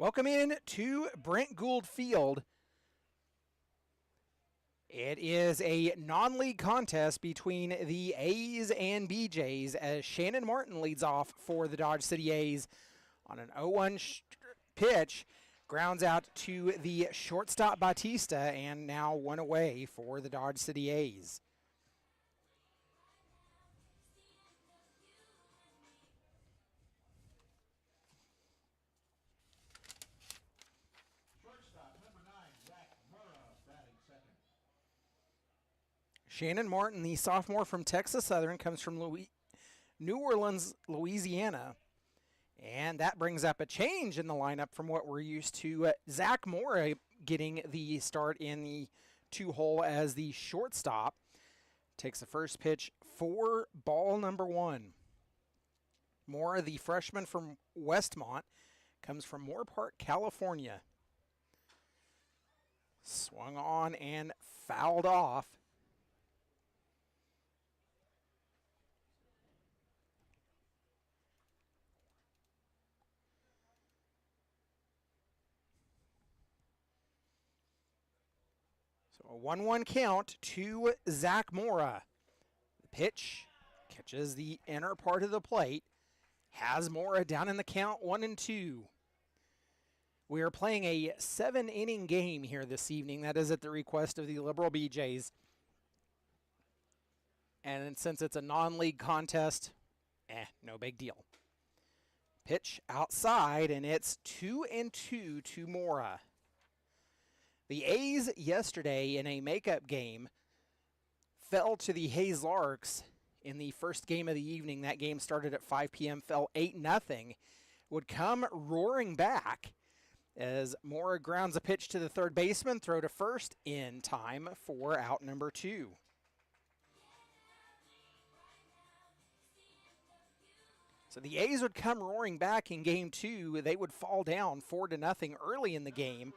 Welcome in to Brent Gould Field. It is a non-league contest between the A's and BJs as Shannon Martin leads off for the Dodge City A's on an 0-1 pitch. Grounds out to the shortstop Bautista, and now one away for the Dodge City A's. Shannon Martin, the sophomore from Texas Southern, comes from New Orleans, Louisiana. And that brings up a change in the lineup from what we're used to. Zach Mora getting the start in the two-hole as the shortstop. Takes the first pitch for ball number one. Mora, the freshman from Westmont, comes from Moore Park, California. Swung on and fouled off. So a 1-1 count to Zach Mora. The pitch catches the inner part of the plate. Has Mora down in the count 1-2. We are playing a 7-inning game here this evening. That is at the request of the Liberal BJs. And since it's a non-league contest, no big deal. Pitch outside, and it's 2-2 to Mora. The A's yesterday in a makeup game fell to the Hayes Larks in the first game of the evening. That game started at 5 p.m., fell 8-0. Would come roaring back as Mora grounds a pitch to the third baseman, throw to first in time for out number 2. So the A's would come roaring back in game 2. They would fall down 4-0 early in the game.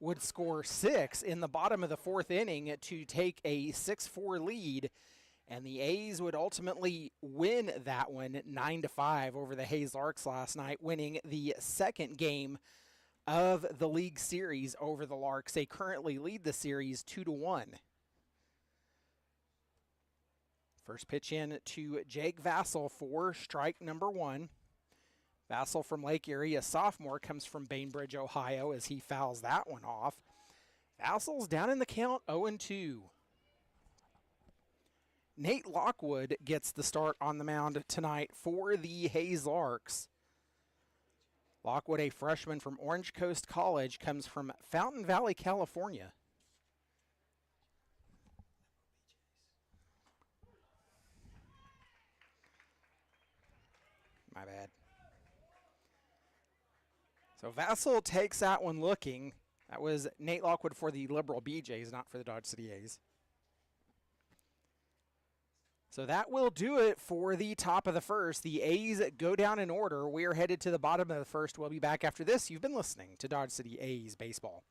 Would score 6 in the bottom of the fourth inning to take a 6-4 lead, and the A's would ultimately win that one 9-5 over the Hayes Larks last night, winning the second game of the league series over the Larks. They currently lead the series 2-1. First pitch in to Jake Vassell for strike number 1. Vassell from Lake Erie, a sophomore, comes from Bainbridge, Ohio, as he fouls that one off. Vassell's down in the count 0-2. Nate Lockwood gets the start on the mound tonight for the Hayes Larks. Lockwood, a freshman from Orange Coast College, comes from Fountain Valley, California. My bad. So Vassell takes that one looking. That was Nate Lockwood for the Liberal BJs, not for the Dodge City A's. So that will do it for the top of the first. The A's go down in order. We are headed to the bottom of the first. We'll be back after this. You've been listening to Dodge City A's Baseball.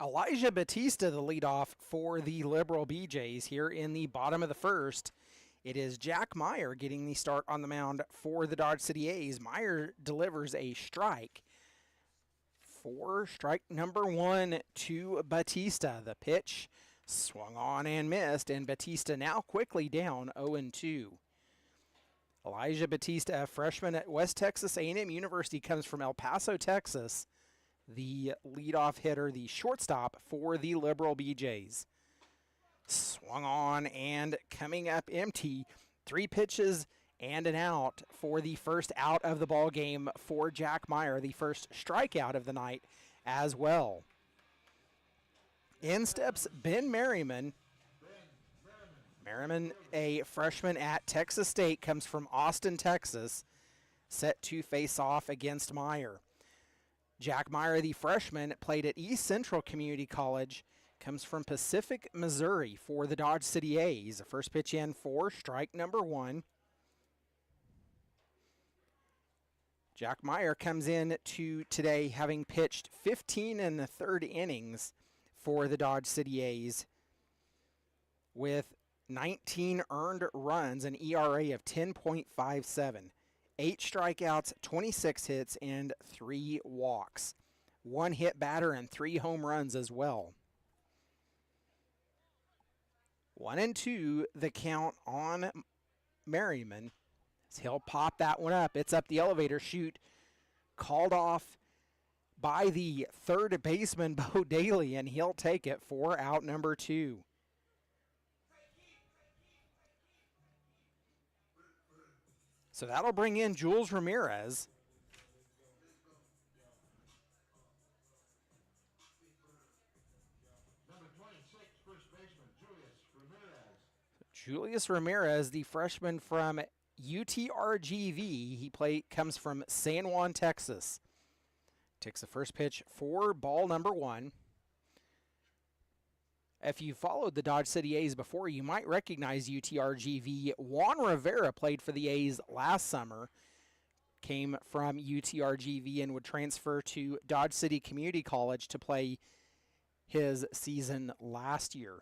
Elijah Batista, the leadoff for the Liberal BJs here in the bottom of the first. It is Jack Meyer getting the start on the mound for the Dodge City A's. Meyer delivers a strike for strike number 1 to Batista. The pitch swung on and missed, and Batista now quickly down 0-2. Elijah Batista, a freshman at West Texas A&M University, comes from El Paso, Texas. The leadoff hitter, the shortstop for the Liberal BJs. Swung on and coming up empty. 3 pitches and an out for the first out of the ball game for Jack Meyer, the first strikeout of the night as well. In steps Ben Merriman. Merriman, a freshman at Texas State, comes from Austin, Texas, set to face off against Meyer. Jack Meyer, the freshman, played at East Central Community College, comes from Pacific, Missouri for the Dodge City A's. The first pitch in for strike number 1. Jack Meyer comes in to today having pitched 15 in the 3rd innings for the Dodge City A's with 19 earned runs, an ERA of 10.57. 8 strikeouts, 26 hits, and 3 walks. 1 hit batter and 3 home runs as well. 1-2 the count on Merriman. He'll pop that one up. It's up the elevator chute. Called off by the third baseman, Bo Daly, and he'll take it for out number 2. So that'll bring in Jules Ramirez. Number 26, first baseman, Julius Ramirez. Julius Ramirez, the freshman from UTRGV. He comes from San Juan, Texas. Takes the first pitch for ball number 1. If you followed the Dodge City A's before, you might recognize UTRGV. Juan Rivera played for the A's last summer, came from UTRGV and would transfer to Dodge City Community College to play his season last year.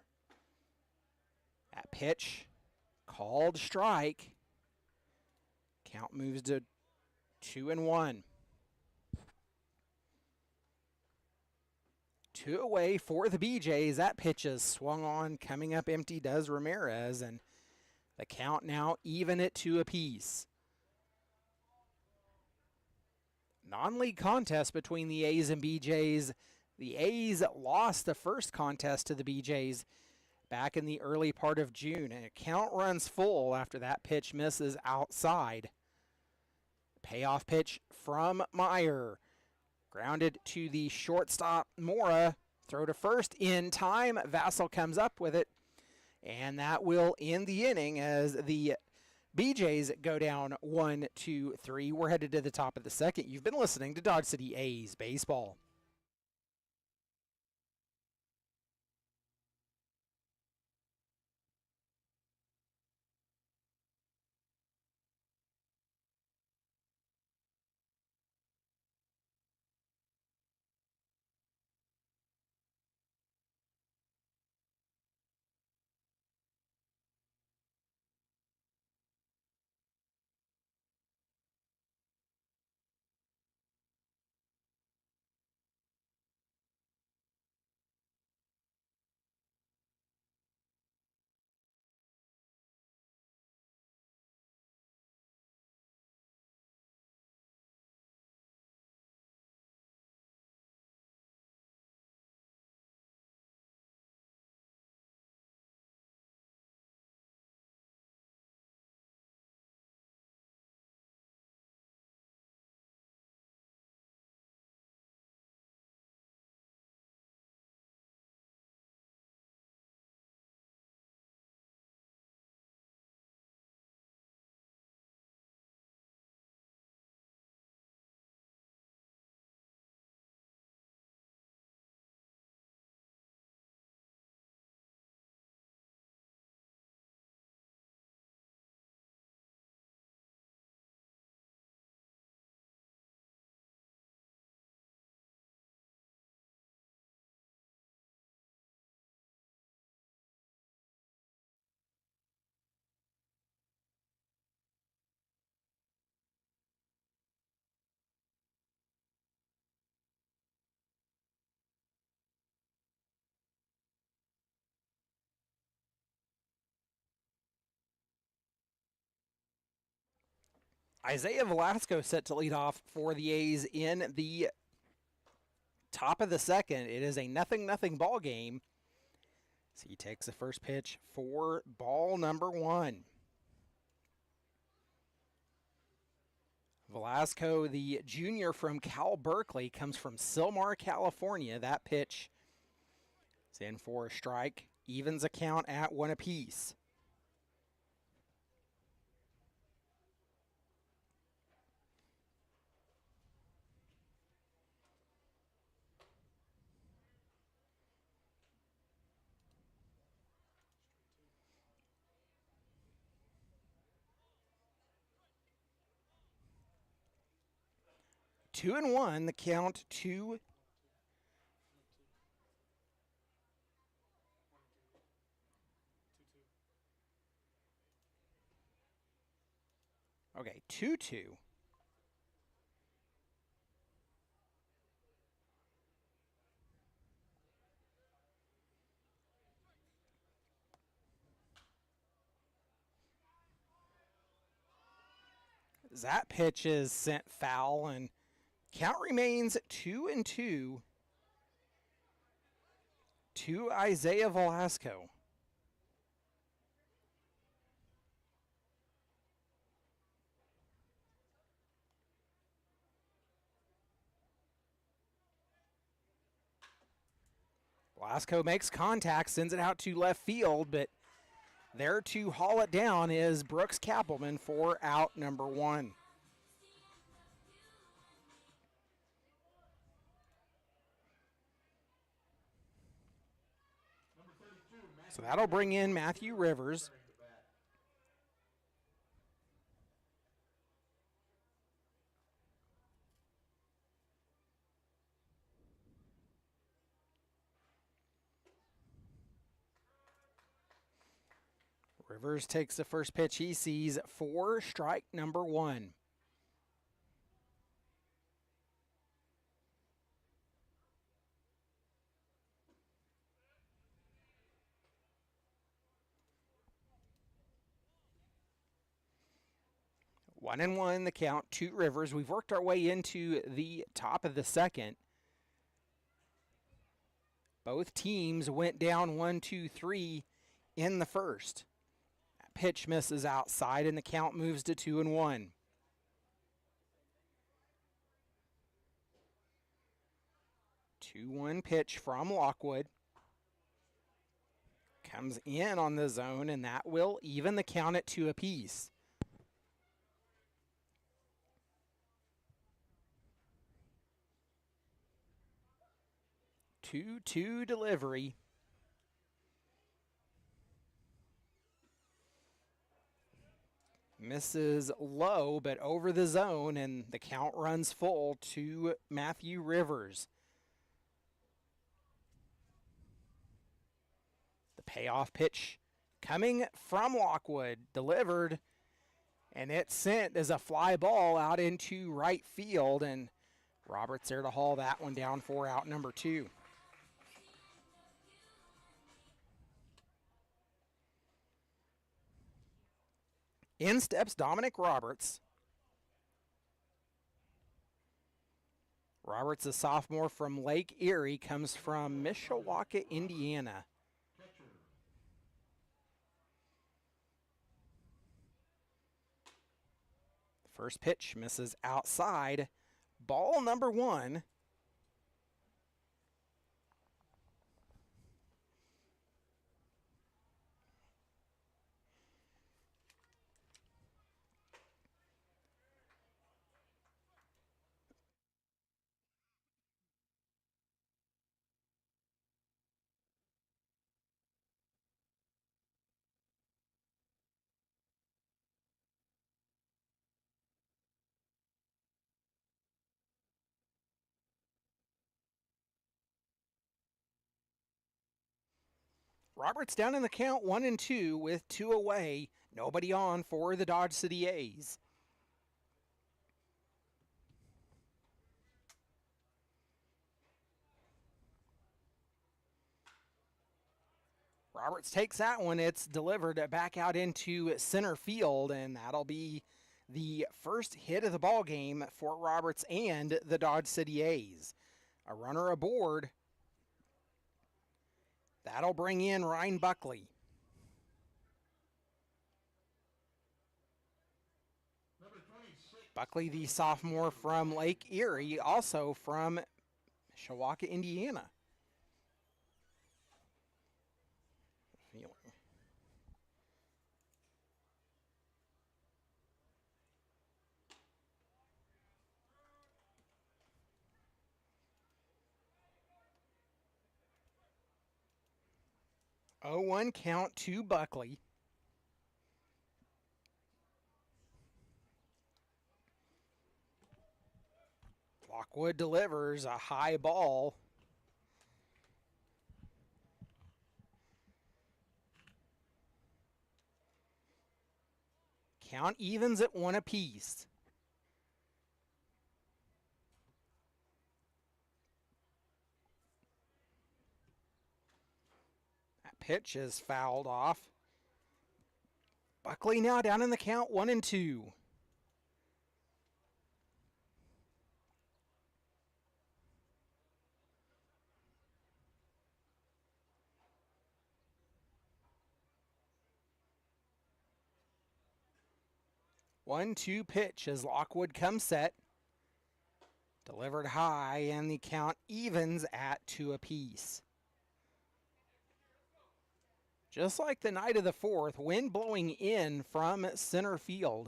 That pitch, called strike. Count moves to 2-1. 2 away for the BJs. That pitch is swung on. Coming up empty does Ramirez, and the count now even at 2 apiece. Non-league contest between the A's and BJs. The A's lost the first contest to the BJs back in the early part of June, and a count runs full after that pitch misses outside. Payoff pitch from Meyer. Grounded to the shortstop, Mora. Throw to first in time. Vassell comes up with it. And that will end the inning as the BJs go down 1-2-3. We're headed to the top of the second. You've been listening to Dodge City A's Baseball. Isaiah Velasco set to lead off for the A's in the top of the second. It is a 0-0 ball game. So he takes the first pitch for ball number 1. Velasco, the junior from Cal Berkeley, comes from Sylmar, California. That pitch is in for a strike. Evens a count at 1 apiece. Two and one, the count to okay, 2-2. That pitch is sent foul, and count remains 2-2 to Isaiah Velasco. Velasco makes contact, sends it out to left field, but there to haul it down is Brooks Kappelman for out number 1. So that'll bring in Matthew Rivers. Rivers takes the first pitch he sees for strike number 1. One and one, the count to Rivers. We've worked our way into the top of the second. Both teams went down 1-2-3 in the first. That pitch misses outside, and the count moves to 2-1. Two-one pitch from Lockwood. Comes in on the zone, and that will even the count at 2 apiece. Two delivery. Misses low, but over the zone, and the count runs full to Matthew Rivers. The payoff pitch coming from Lockwood, delivered, and it's sent as a fly ball out into right field, and Roberts there to haul that one down for out number 2. In steps Dominic Roberts. Roberts, a sophomore from Lake Erie, comes from Mishawaka, Indiana. The first pitch misses outside. Ball number 1. Roberts down in the count 1-2 with 2 away. Nobody on for the Dodge City A's. Roberts takes that one. It's delivered back out into center field, and that'll be the first hit of the ball game for Roberts and the Dodge City A's. A runner aboard. That'll bring in Ryan Buckley. Number 26. Buckley, the sophomore from Lake Erie, also from Shiwaka, Indiana. Feeling. Oh, 1 count to Buckley. Lockwood delivers a high ball. Count evens at 1 apiece. That pitch is fouled off. Buckley now down in the count, 1-2. One-two pitch as Lockwood comes set. Delivered high, and the count evens at 2 apiece. Just like the night of the 4th, wind blowing in from center field.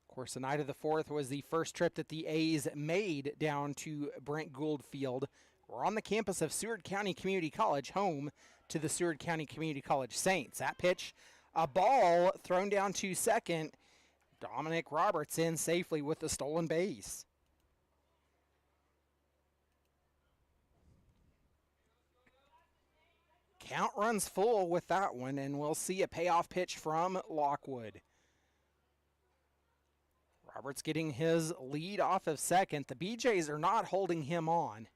Of course, the night of the 4th was the first trip that the A's made down to Brent Gould Field. We're on the campus of Seward County Community College, home to the Seward County Community College Saints. That pitch, a ball thrown down to second. Dominic Roberts in safely with the stolen base. Count runs full with that one, and we'll see a payoff pitch from Lockwood. Roberts getting his lead off of second. The BJs are not holding him on.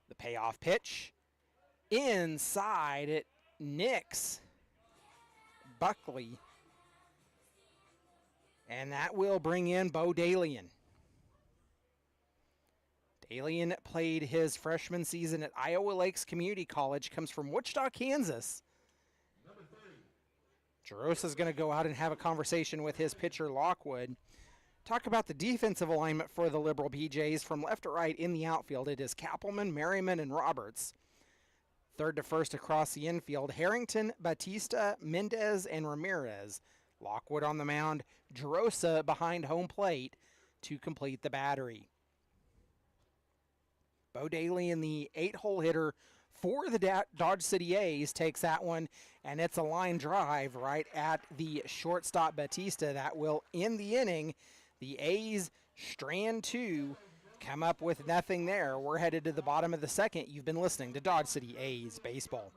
The payoff pitch inside, it nicks Buckley. And that will bring in Bo Dalian. Dalian played his freshman season at Iowa Lakes Community College, comes from Wichita, Kansas. Number 30. Jerosa's going to go out and have a conversation with his pitcher, Lockwood. Talk about the defensive alignment for the Liberal BJs from left to right in the outfield. It is Kappelman, Merriman, and Roberts. Third to first across the infield, Harrington, Batista, Mendez, and Ramirez. Lockwood on the mound, Jerosa behind home plate to complete the battery. Bo Dalian, the 8-hole hitter for the Dodge City A's, takes that one, and it's a line drive right at the shortstop Batista that will end the inning. The A's strand 2, come up with nothing there. We're headed to the bottom of the second. You've been listening to Dodge City A's Baseball.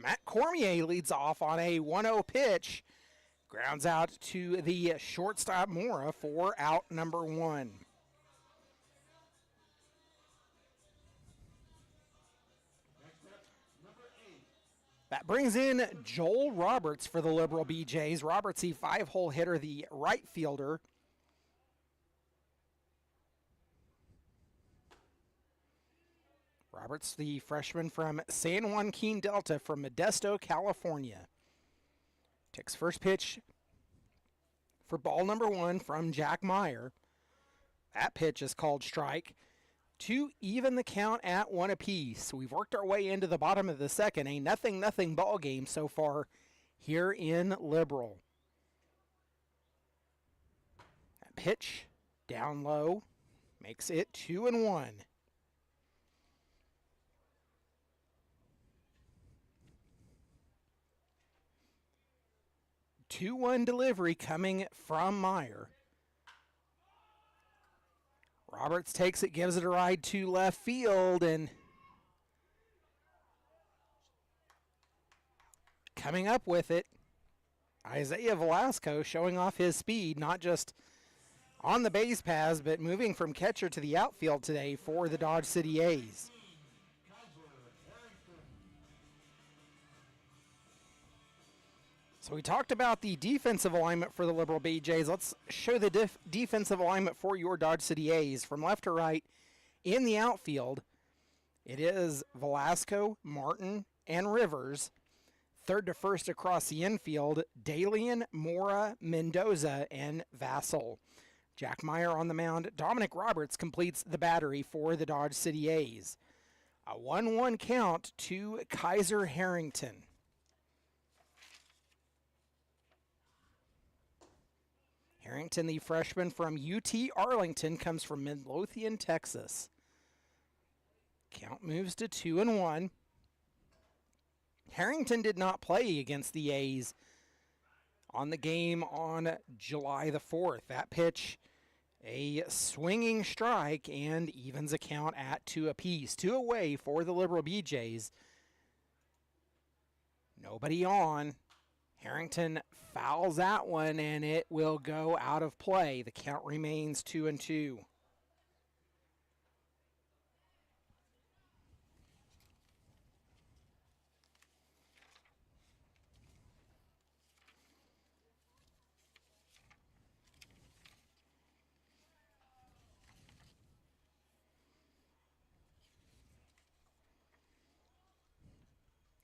Matt Cormier leads off on a 1-0 pitch. Grounds out to the shortstop Mora for out number 1. That brings in Joel Roberts for the Liberal BJs. Roberts, the 5-hole hitter, the right fielder. Roberts, the freshman from San Joaquin Delta from Modesto, California. Takes first pitch for ball number 1 from Jack Meyer. That pitch is called strike. To even the count at 1 apiece. We've worked our way into the bottom of the second. A 0-0 ball game so far here in Liberal. That pitch down low makes it 2-1. 2-1 delivery coming from Meyer. Roberts takes it, gives it a ride to left field, and coming up with it, Isaiah Velasco showing off his speed, not just on the base paths, but moving from catcher to the outfield today for the Dodge City A's. So we talked about the defensive alignment for the Liberal BJs. Let's show the defensive alignment for your Dodge City A's. From left to right in the outfield, it is Velasco, Martin, and Rivers. Third to first across the infield, Dalian, Mora, Mendoza, and Vassell. Jack Meyer on the mound. Dominic Roberts completes the battery for the Dodge City A's. A 1-1 count to Kaiser Harrington. Harrington, the freshman from UT Arlington, comes from Midlothian, Texas. Count moves to 2-1. Harrington did not play against the A's on the game on July the 4th. That pitch, a swinging strike, and evens a count at 2 apiece. 2 away for the Liberal BJs. Nobody on. Harrington fouls that one, and it will go out of play. The count remains 2-2.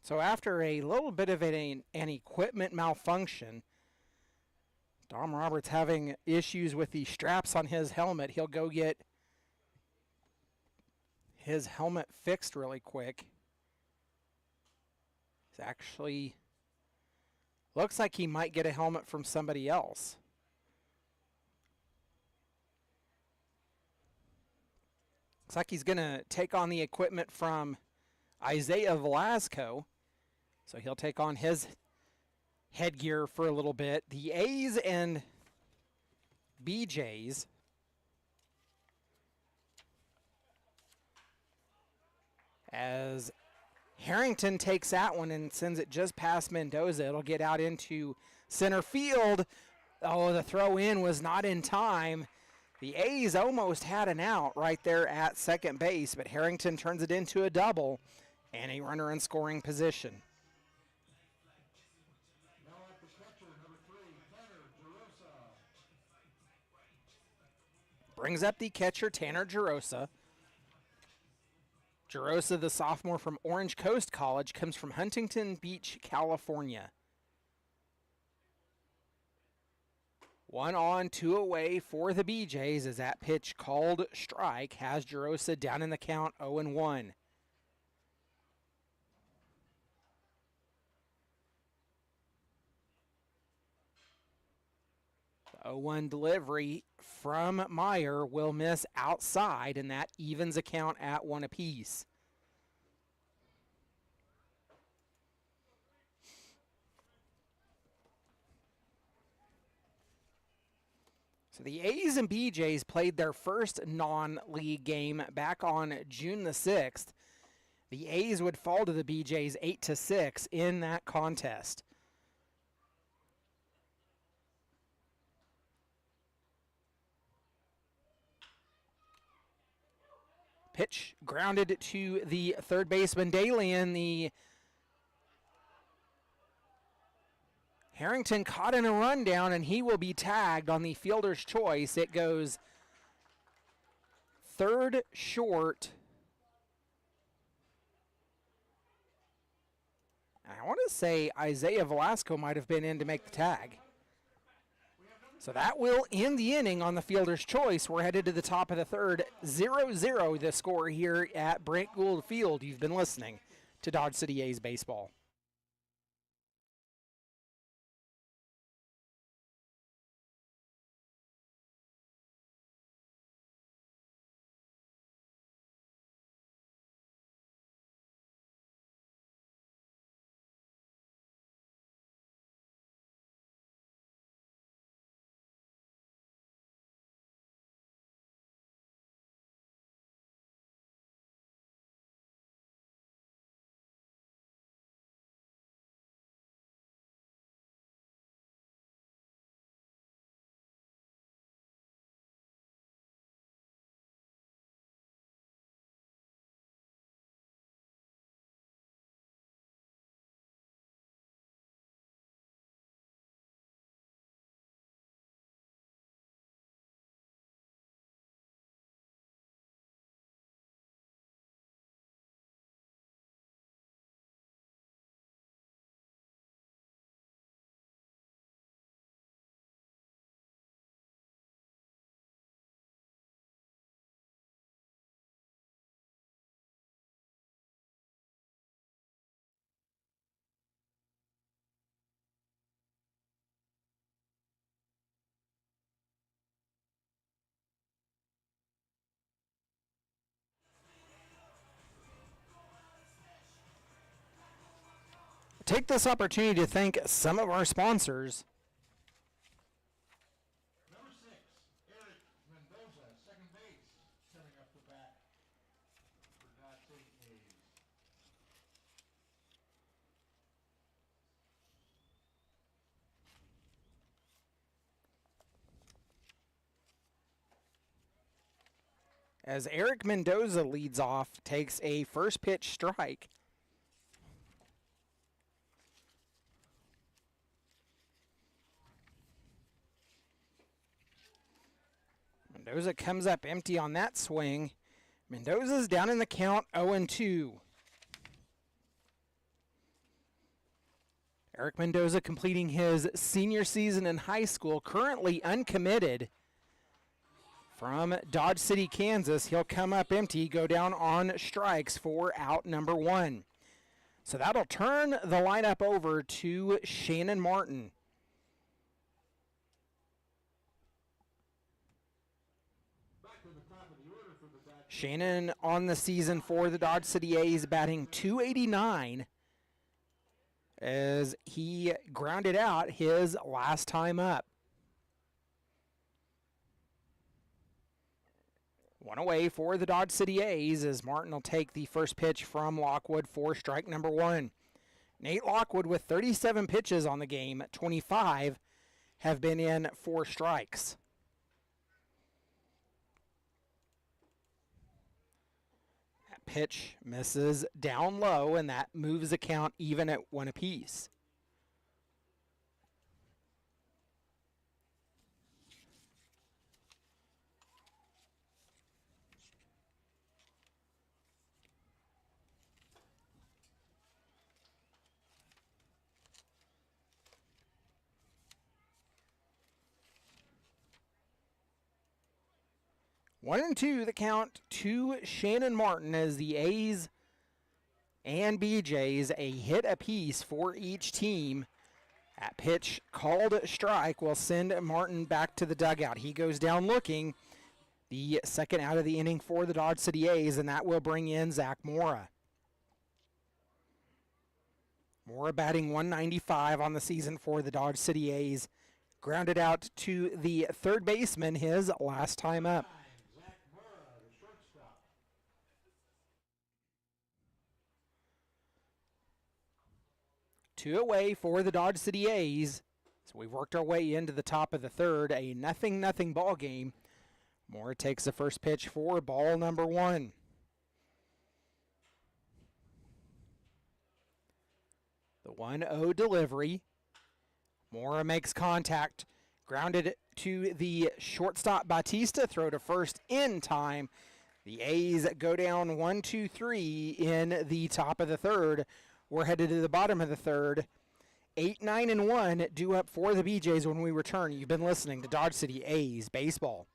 So after a little bit of an equipment malfunction, Dom Roberts having issues with the straps on his helmet, he'll go get his helmet fixed really quick. It's actually looks like he might get a helmet from somebody else. Looks like he's going to take on the equipment from Isaiah Velasco. So he'll take on his headgear for a little bit. The A's and BJs as Harrington takes that one and sends it just past Mendoza. It'll get out into center field. Oh, the throw in was not in time. The A's almost had an out right there at second base, but Harrington turns it into a double and a runner in scoring position. Now at the catcher, number 3, Tanner Gerosa. Brings up the catcher, Tanner Gerosa. Gerosa, the sophomore from Orange Coast College, comes from Huntington Beach, California. 1 on, 2 away for the BJs as that pitch called strike has Gerosa down in the count 0-1. The 0-1 delivery from Meyer will miss outside, and that evens a count at 1 apiece. So the A's and BJs played their first non-league game back on June the 6th. The A's would fall to the BJs 8-6 in that contest. Pitch grounded to the third baseman Daly, and the Harrington caught in a rundown, and he will be tagged on the fielder's choice. It goes third short. I want to say Isaiah Velasco might have been in to make the tag. So that will end the inning on the fielder's choice. We're headed to the top of the third. 0-0 the score here at Brent Gould Field. You've been listening to Dodge City A's baseball. Take this opportunity to thank some of our sponsors. Number 6, Eric Mendoza, second base, coming up the bat for Dodge City A's. As Eric Mendoza leads off, takes a first pitch strike. Mendoza comes up empty on that swing. Mendoza's down in the count, 0-2. Eric Mendoza completing his senior season in high school, currently uncommitted from Dodge City, Kansas. He'll come up empty, go down on strikes for out number 1. So that'll turn the lineup over to Shannon Martin. Shannon on the season for the Dodge City A's, batting .289 as he grounded out his last time up. One away for the Dodge City A's as Martin will take the first pitch from Lockwood for strike number 1. Nate Lockwood with 37 pitches on the game, 25 have been in for strikes. Pitch misses down low, and that moves the count even at 1 apiece. One and two, the count to Shannon Martin as the A's and BJs a hit apiece for each team. That pitch called strike will send Martin back to the dugout. He goes down looking. The second out of the inning for the Dodge City A's, and that will bring in Zach Mora. Mora batting .195 on the season for the Dodge City A's. Grounded out to the third baseman his last time up. Zach Murrah, the shortstop. 2 away for the Dodge City A's. So we've worked our way into the top of the third, a 0-0 ball game. Moore takes the first pitch for ball number 1. The 1-0 delivery. Moore makes contact. Grounded to the shortstop Batista. Throw to first in time. The A's go down 1-2-3 in the top of the third. We're headed to the bottom of the third. 8-9-1 due up for the BJs when we return. You've been listening to Dodge City A's Baseball.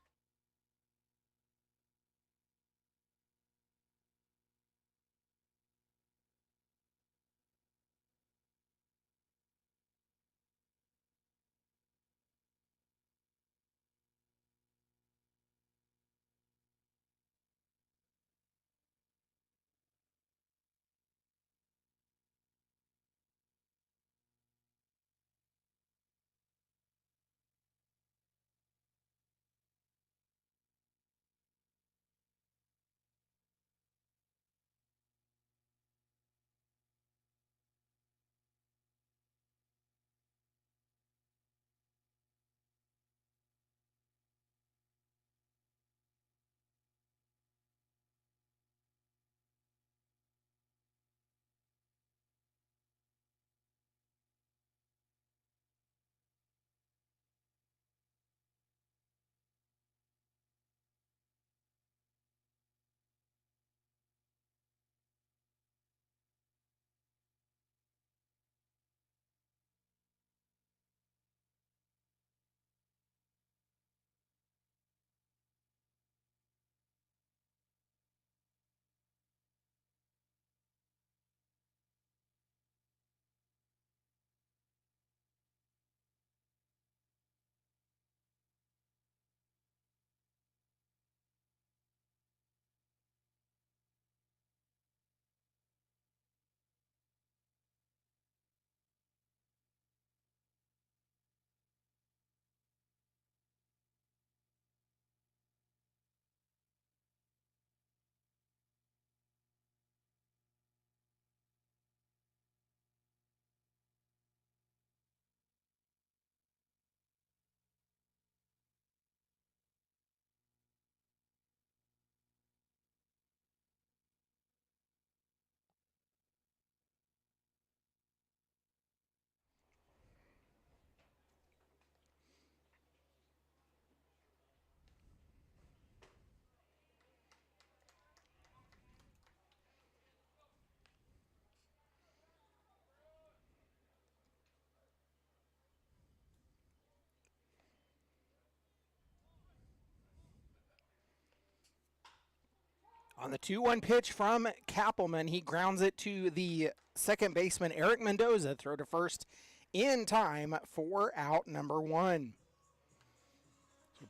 On the 2-1 pitch from Kappelman, he grounds it to the second baseman, Eric Mendoza. Throw to first in time for out number 1.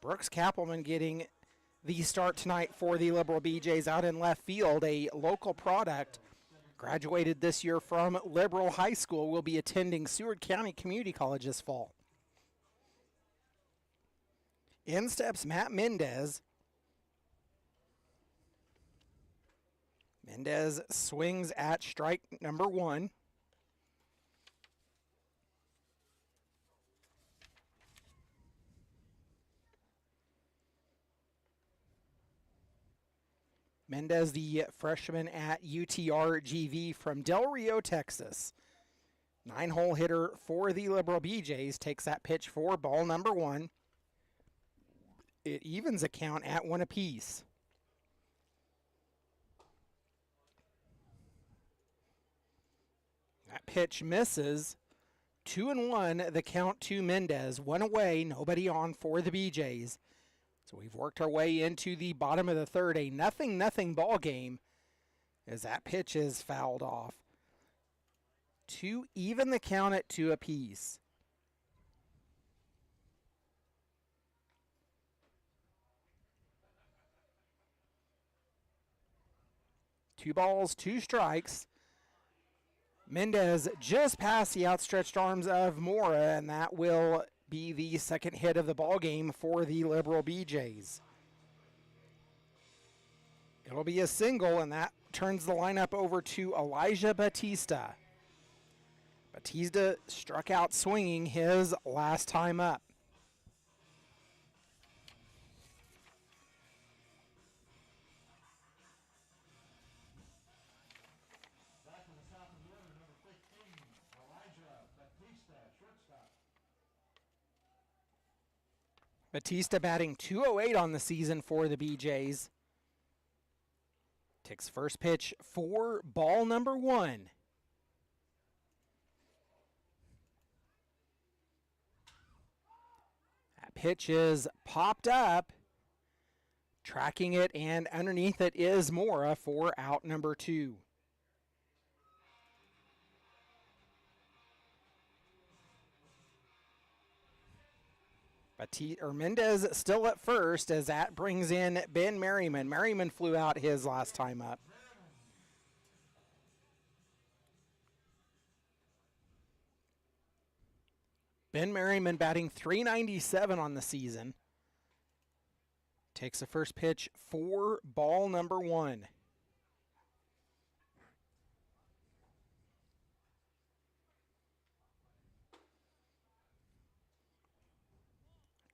Brooks Kappelman getting the start tonight for the Liberal BJs out in left field, a local product. Graduated this year from Liberal High School, will be attending Seward County Community College this fall. In steps Matt Mendez. Mendez swings at strike number 1. Mendez, the freshman at UTRGV from Del Rio, Texas. 9-hole hitter for the Liberal BJs, takes that pitch for ball number 1. It evens a count at 1 apiece. That pitch misses. 2-1, the count to Mendez. 1 away, nobody on for the BJs. So we've worked our way into the bottom of the third, a 0-0 ball game as that pitch is fouled off. To even the count at 2 apiece. Two balls, 2 strikes. Mendez just past the outstretched arms of Mora, and that will be the second hit of the ball game for the Liberal BJs. It'll be a single, and that turns the lineup over to Elijah Batista. Batista struck out swinging his last time up. Back to the top of the order, number 15, Batista, shortstop. Batista batting .208 on the season for the BJs. Takes first pitch for ball number 1. That pitch is popped up. Tracking it, and underneath it is Mora for out number 2. Mendez still at first as that brings in Ben Merriman. Merriman flew out his last time up. Ben Merriman batting .397 on the season. Takes the first pitch for ball number 1.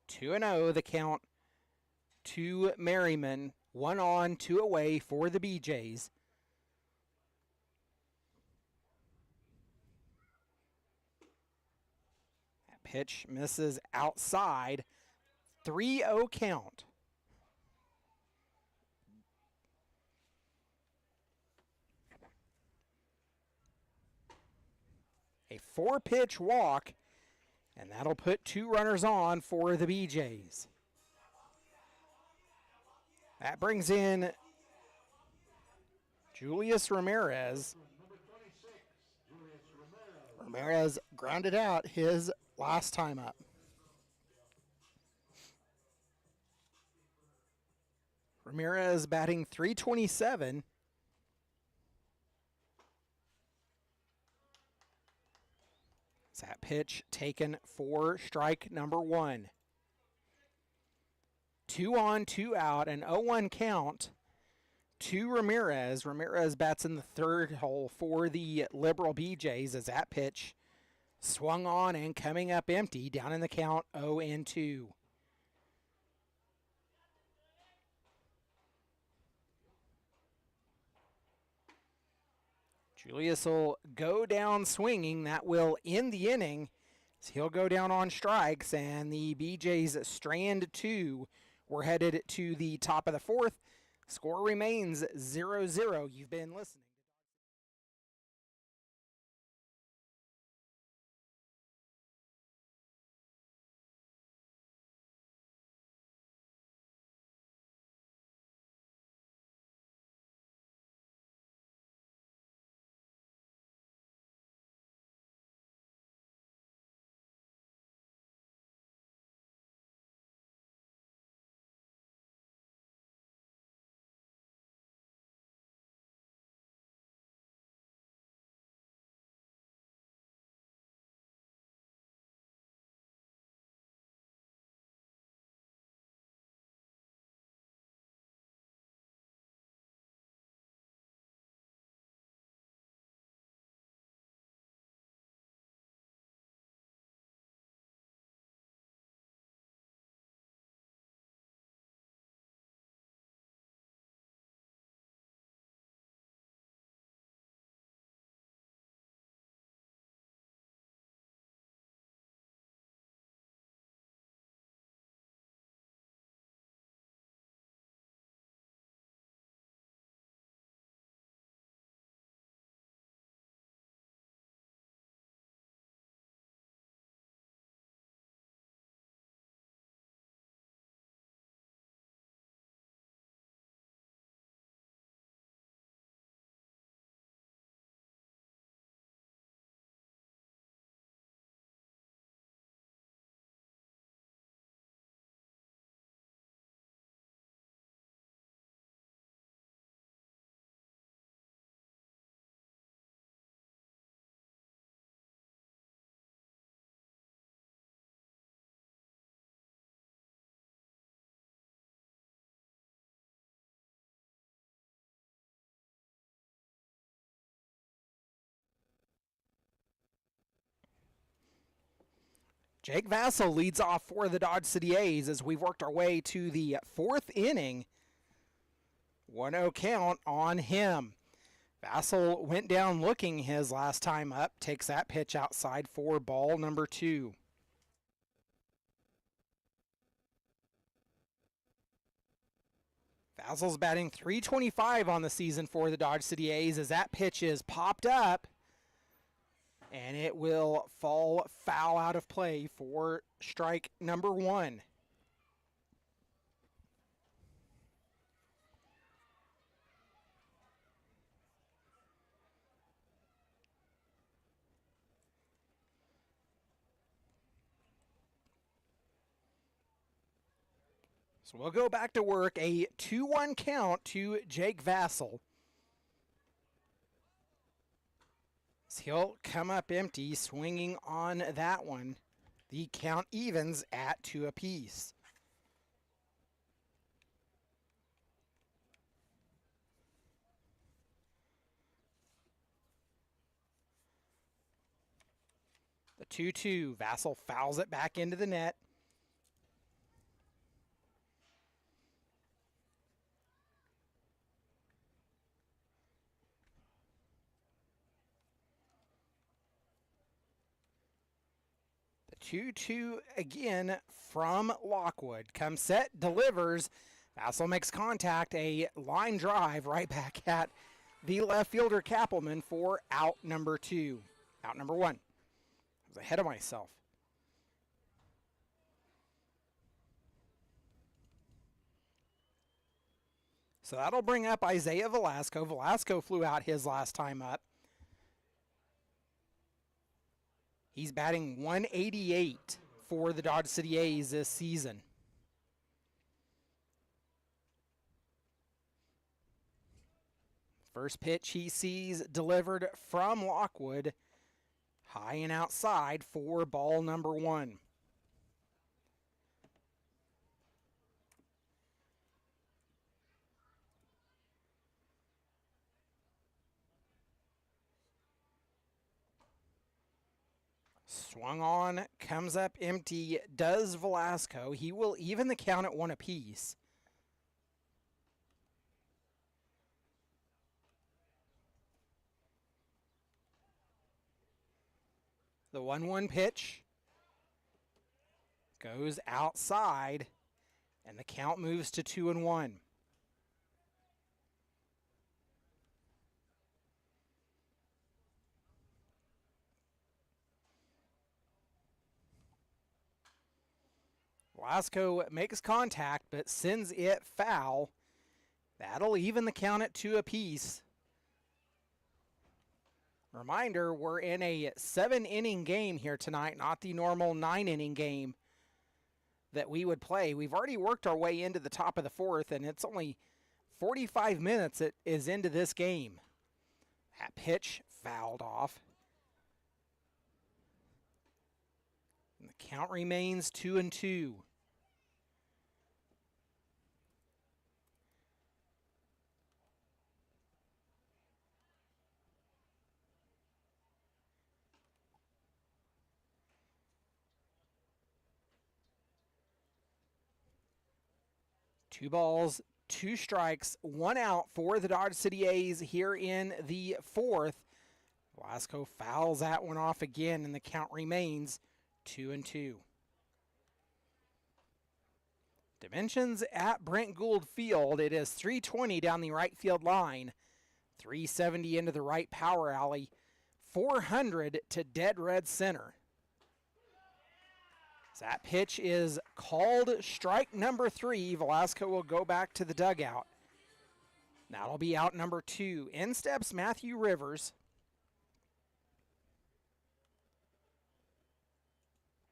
Two and 0 the count to Merriman. 1 on, 2 away for the BJs. That pitch misses outside. 3-0 count. A 4-pitch walk, and that'll put 2 runners on for the BJs. That brings in Julius Ramirez. Number 26, Julius Romero. Ramirez grounded out his last time up. Ramirez batting .327. That pitch taken for strike number 1. 2 on, 2 out, an 0-1 count to Ramirez. Ramirez bats in the third hole for the Liberal BJs as that pitch swung on and coming up empty, down in the count 0-2. Julius will go down swinging. That will end the inning. So he'll go down on strikes, and the BJs strand 2. We're headed to the top of the 4th. Score remains 0-0. You've been listening. Jake Vassell leads off for the Dodge City A's as we've worked our way to the 4th inning. 1-0 count on him. Vassell went down looking his last time up, takes that pitch outside for ball number 2. Vassell's batting .325 on the season for the Dodge City A's as that pitch is popped up, and it will fall foul out of play for strike number 1. So we'll go back to work, a 2-1 count to Jake Vassell. He'll come up empty, swinging on that one. The count evens at 2 apiece. The 2-2, Vassell fouls it back into the net. The 2-2 again from Lockwood. Comes set, delivers. Vassell makes contact, a line drive right back at the left fielder Kappelman for out number 2. Out number 1. I was ahead of myself. So that'll bring up Isaiah Velasco. Velasco flew out his last time up. He's batting .188 for the Dodge City A's this season. First pitch he sees delivered from Lockwood. High and outside for ball number 1. Swung on, comes up empty, does Velasco. He will even the count at 1 apiece. The 1-1 pitch goes outside, and the count moves to 2-1. Velasco makes contact, but sends it foul. That'll even the count at 2 apiece. Reminder, we're in a 7-inning game here tonight, not the normal 9-inning game that we would play. We've already worked our way into the top of the 4th, and it's only 45 minutes it is into this game. That pitch fouled off. And the count remains 2-2. Two balls, 2 strikes, 1 out for the Dodge City A's here in the 4th. Velasco fouls that one off again, and the count remains 2-2. Dimensions at Brent Gould Field. It is 320 down the right field line, 370 into the right power alley, 400 to dead red center. That pitch is called strike number 3. Velasco will go back to the dugout. That'll be out number 2. In steps Matthew Rivers.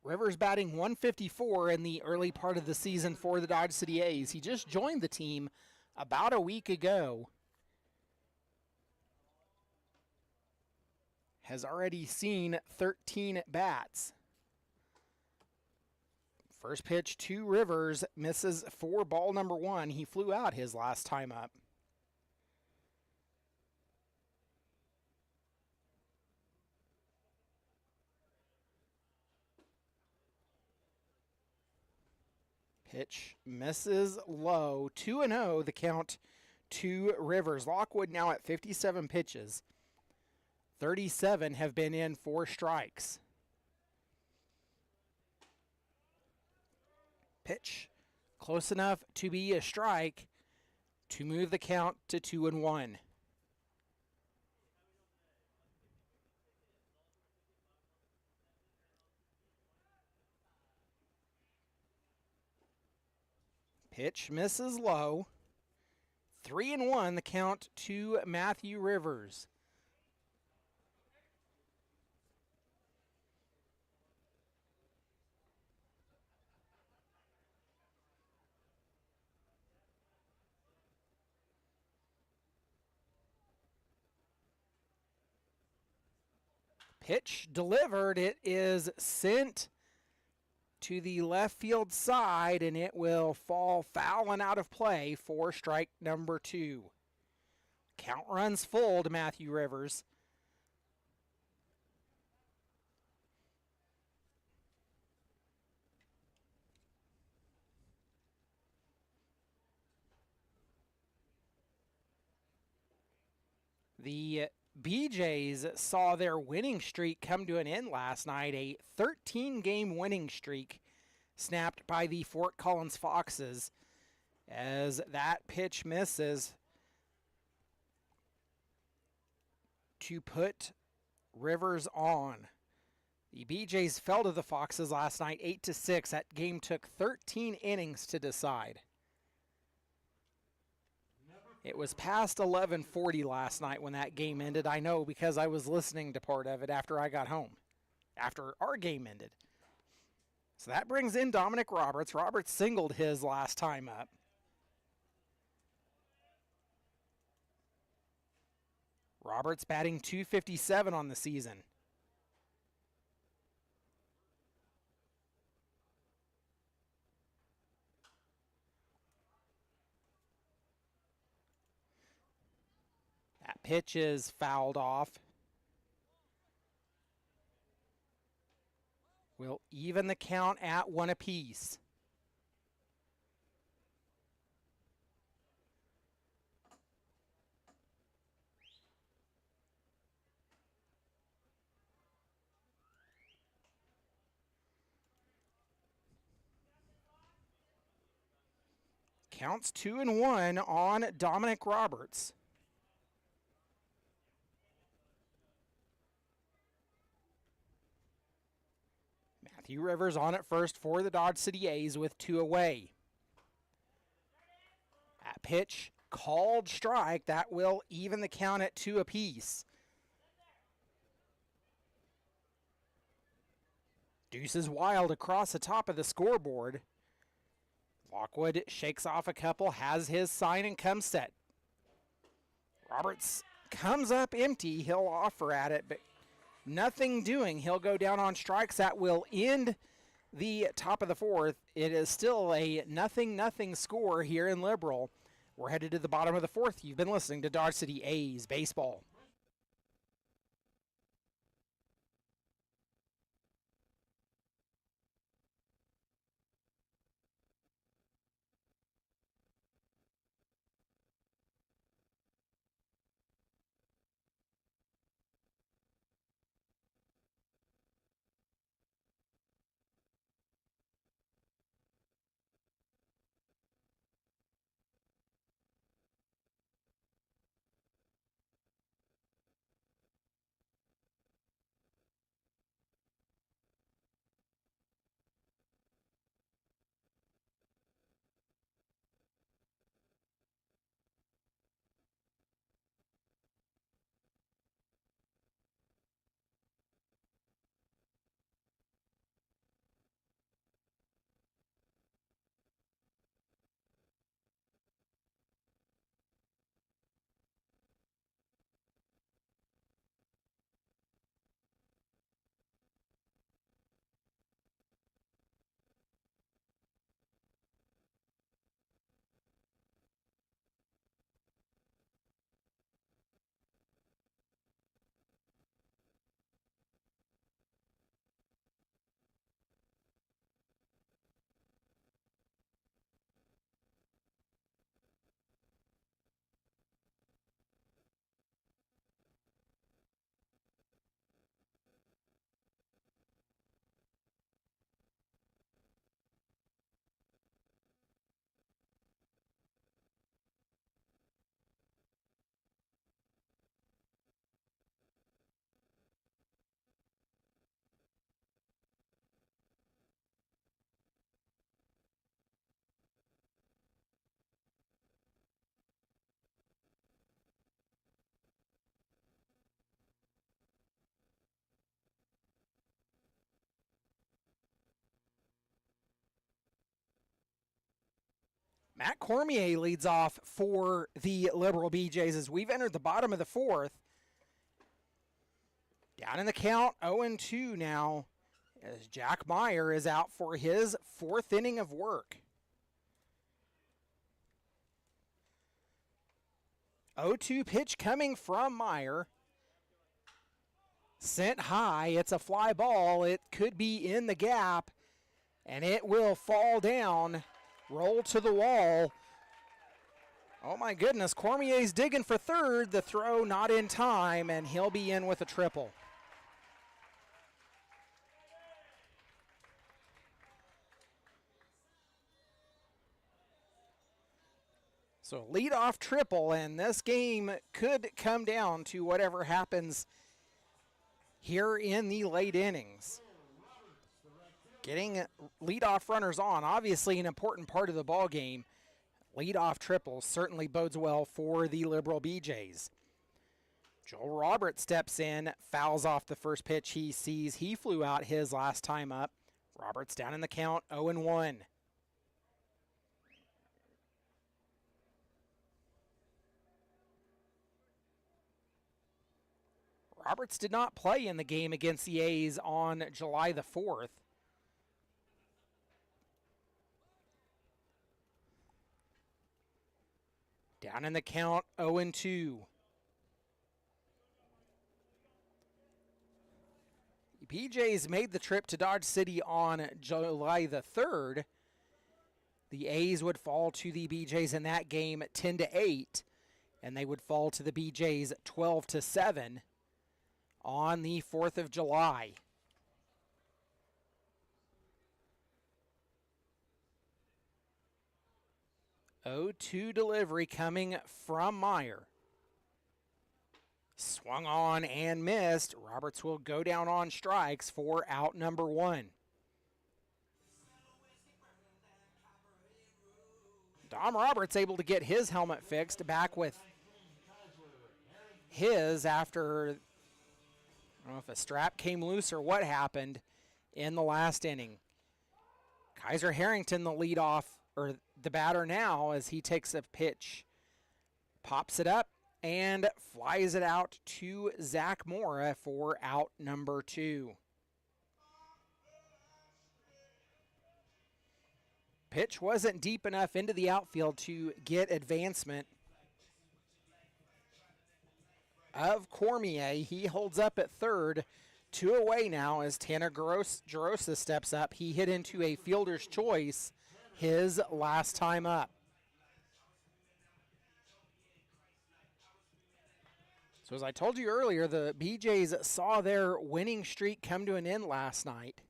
Rivers batting .154 in the early part of the season for the Dodge City A's. He just joined the team about a week ago. Has already seen 13 at-bats. First pitch to Rivers, misses for ball number 1. He flew out his last time up. Pitch misses low. 2-0 the count to Rivers. Lockwood now at 57 pitches. 37 have been in 4 strikes. Pitch close enough to be a strike to move the count to 2-1. Pitch misses low. 3-1 the count to Matthew Rivers. Pitch delivered. It is sent to the left field side, and it will fall foul and out of play for strike number 2. Count runs full to Matthew Rivers. The BJs saw their winning streak come to an end last night, a 13-game winning streak snapped by the Fort Collins Foxes. As that pitch misses to put Rivers on. The BJs fell to the Foxes last night 8-6. That game took 13 innings to decide. It was past 11:40 last night when that game ended. I know because I was listening to part of it after I got home, after our game ended. So that brings in Dominic Roberts. Roberts singled his last time up. Roberts batting .257 on the season. That pitch is fouled off. We'll even the count at 1 apiece. Counts 2-1 on Dominic Roberts. Matthew Rivers on at first for the Dodge City A's with 2 away. That pitch called strike. That will even the count at 2 apiece. Deuces wild across the top of the scoreboard. Lockwood shakes off a couple, has his sign, and comes set. Roberts comes up empty. He'll offer at it, but nothing doing. He'll go down on strikes. That will end the top of the 4th. It is still a 0-0 score here in Liberal. We're headed to the bottom of the 4th. You've been listening to Dodge City A's Baseball. Matt Cormier leads off for the Liberal BJs as we've entered the bottom of the fourth. Down in the count, 0-2 now, as Jack Meyer is out for his fourth inning of work. 0-2 pitch coming from Meyer. Sent high, it's a fly ball. It could be in the gap, and it will fall down, roll to the wall. Oh my goodness, Cormier's digging for third. The throw not in time, and he'll be in with a triple. So leadoff triple, and this game could come down to whatever happens here in the late innings. Getting leadoff runners on, obviously an important part of the ball game. Leadoff triples certainly bodes well for the Liberal BJs. Joel Roberts steps in, fouls off the first pitch he sees. He flew out his last time up. Roberts down in the count, 0-1. Roberts did not play in the game against the A's on July the 4th. Down in the count, 0-2. BJ's made the trip to Dodge City on July the 3rd. The A's would fall to the BJ's in that game 10-8, and they would fall to the BJ's 12-7 on the 4th of July. Oh-2 delivery coming from Meyer. Swung on and missed. Roberts will go down on strikes for out number 1. Dom Roberts able to get his helmet fixed, back with his after, I don't know if a strap came loose or what happened in the last inning. Kaiser Harrington, the leadoff, or the batter now, as he takes a pitch, pops it up and flies it out to Zach Mora for out number 2. Pitch wasn't deep enough into the outfield to get advancement of Cormier. He holds up at third. 2 away now as Tanner Gerosa steps up. He hit into a fielder's choice his last time up. So as I told you earlier, the BJs saw their winning streak come to an end last night.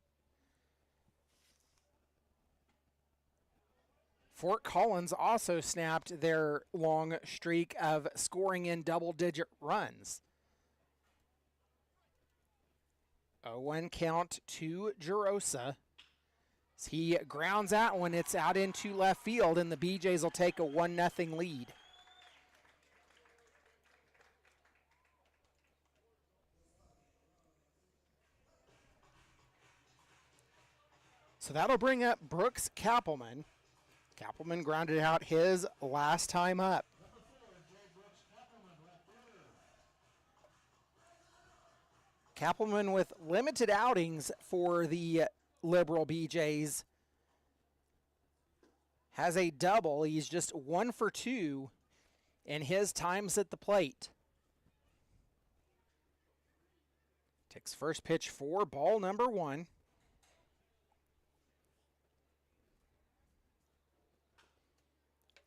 Fort Collins also snapped their long streak of scoring in double-digit runs. 0-1 count to Gerosa. He grounds that one. It's out into left field, and the BJs will take a 1-0 lead. So that'll bring up Brooks Kappelman. Kappelman grounded out his last time up. Kappelman with limited outings for the Liberal BJs has a double. He's just 1 for 2 in his times at the plate. Takes first pitch for ball number 1.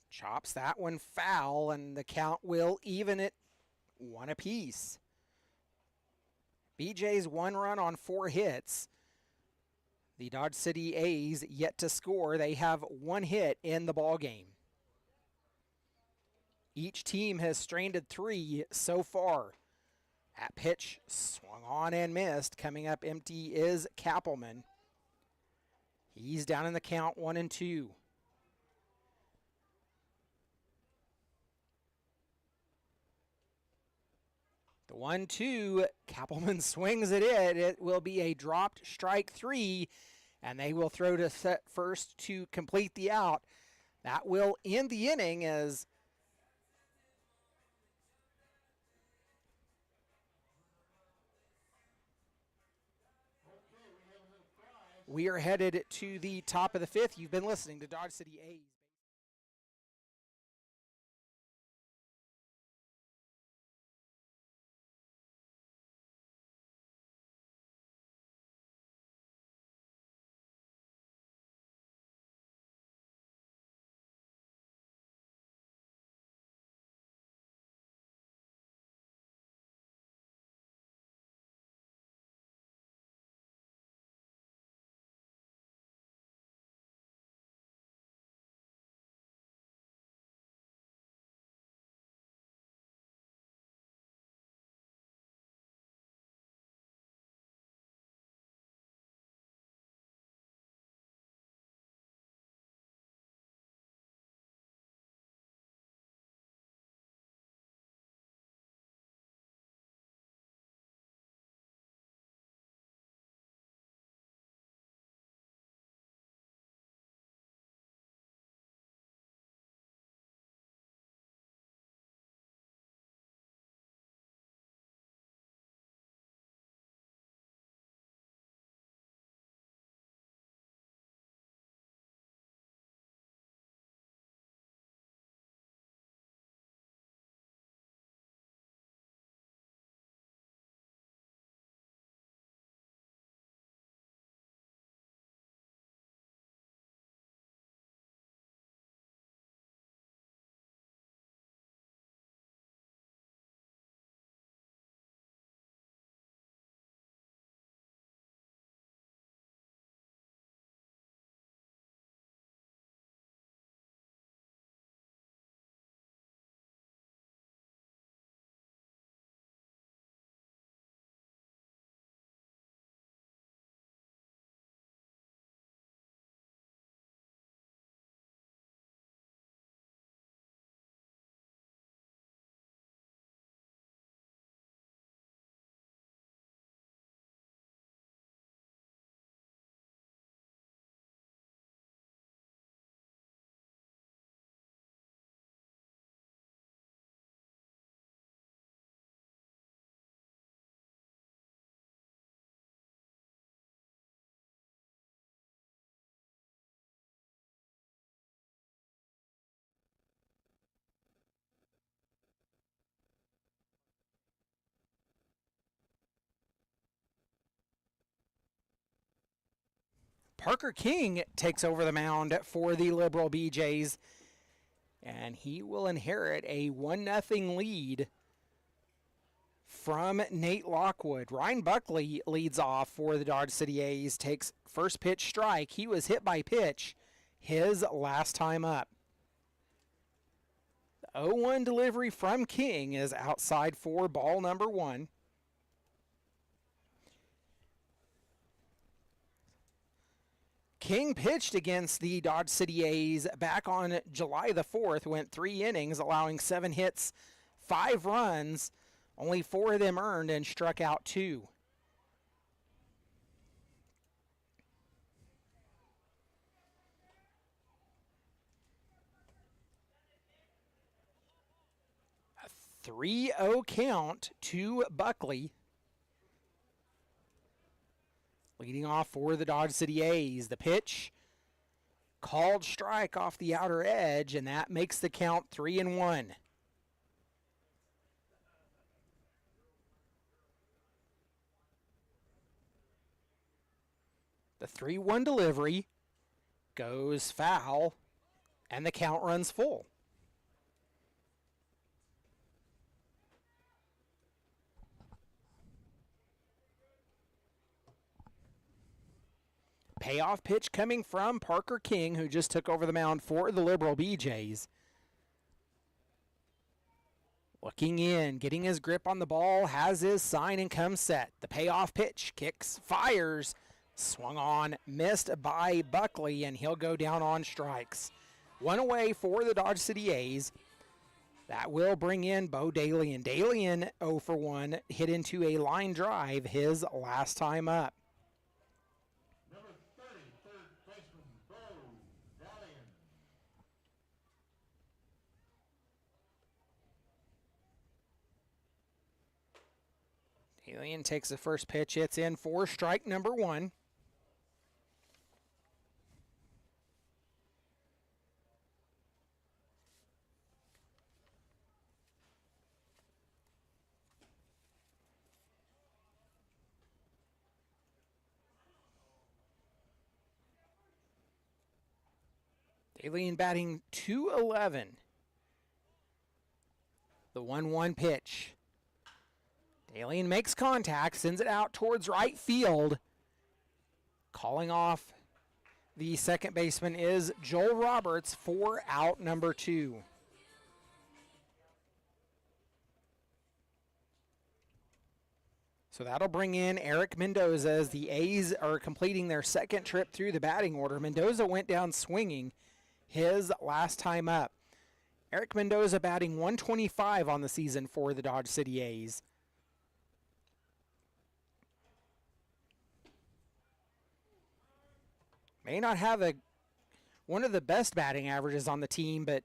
Chops that one foul, and the count will even it 1 apiece. BJ's 1 run on 4 hits. The Dodge City A's yet to score. They have 1 hit in the ball game. Each team has stranded 3 so far. That pitch swung on and missed. Coming up empty is Kappelman. He's down in the count 1-2. The 1-2, Kappelman swings at it. It will be a dropped strike 3, and they will throw to set first to complete the out. That will end the inning as we are headed to the top of the fifth. You've been listening to Dodge City A's. Parker King takes over the mound for the Liberal BJs, and he will inherit a 1-0 lead from Nate Lockwood. Ryan Buckley leads off for the Dodge City A's, takes first pitch strike. He was hit by pitch his last time up. The 0-1 delivery from King is outside for ball number 1. King pitched against the Dodge City A's back on July the 4th, went 3 innings, allowing 7 hits, 5 runs, only 4 of them earned, and struck out 2. A 3-0 count to Buckley. Leading off for the Dodge City A's. The pitch, called strike off the outer edge, and that makes the count 3-1. The 3-1 delivery goes foul, and the count runs full. Payoff pitch coming from Parker King, who just took over the mound for the Liberal BJs. Looking in, getting his grip on the ball, has his sign and comes set. The payoff pitch, kicks, fires, swung on, missed by Buckley, and he'll go down on strikes. 1 away for the Dodge City A's. That will bring in Bo Dalian. Dalian 0 for 1, hit into a line drive his last time up. Number 30, third baseman, Bo Dalian. Alien takes the first pitch. It's in for strike number 1. Alien batting .211. The 1-1 pitch. Alien makes contact, sends it out towards right field. Calling off the second baseman is Joel Roberts for out number 2. So that'll bring in Eric Mendoza as the A's are completing their second trip through the batting order. Mendoza went down swinging his last time up. Eric Mendoza batting .125 on the season for the Dodge City A's. May not have one of the best batting averages on the team, but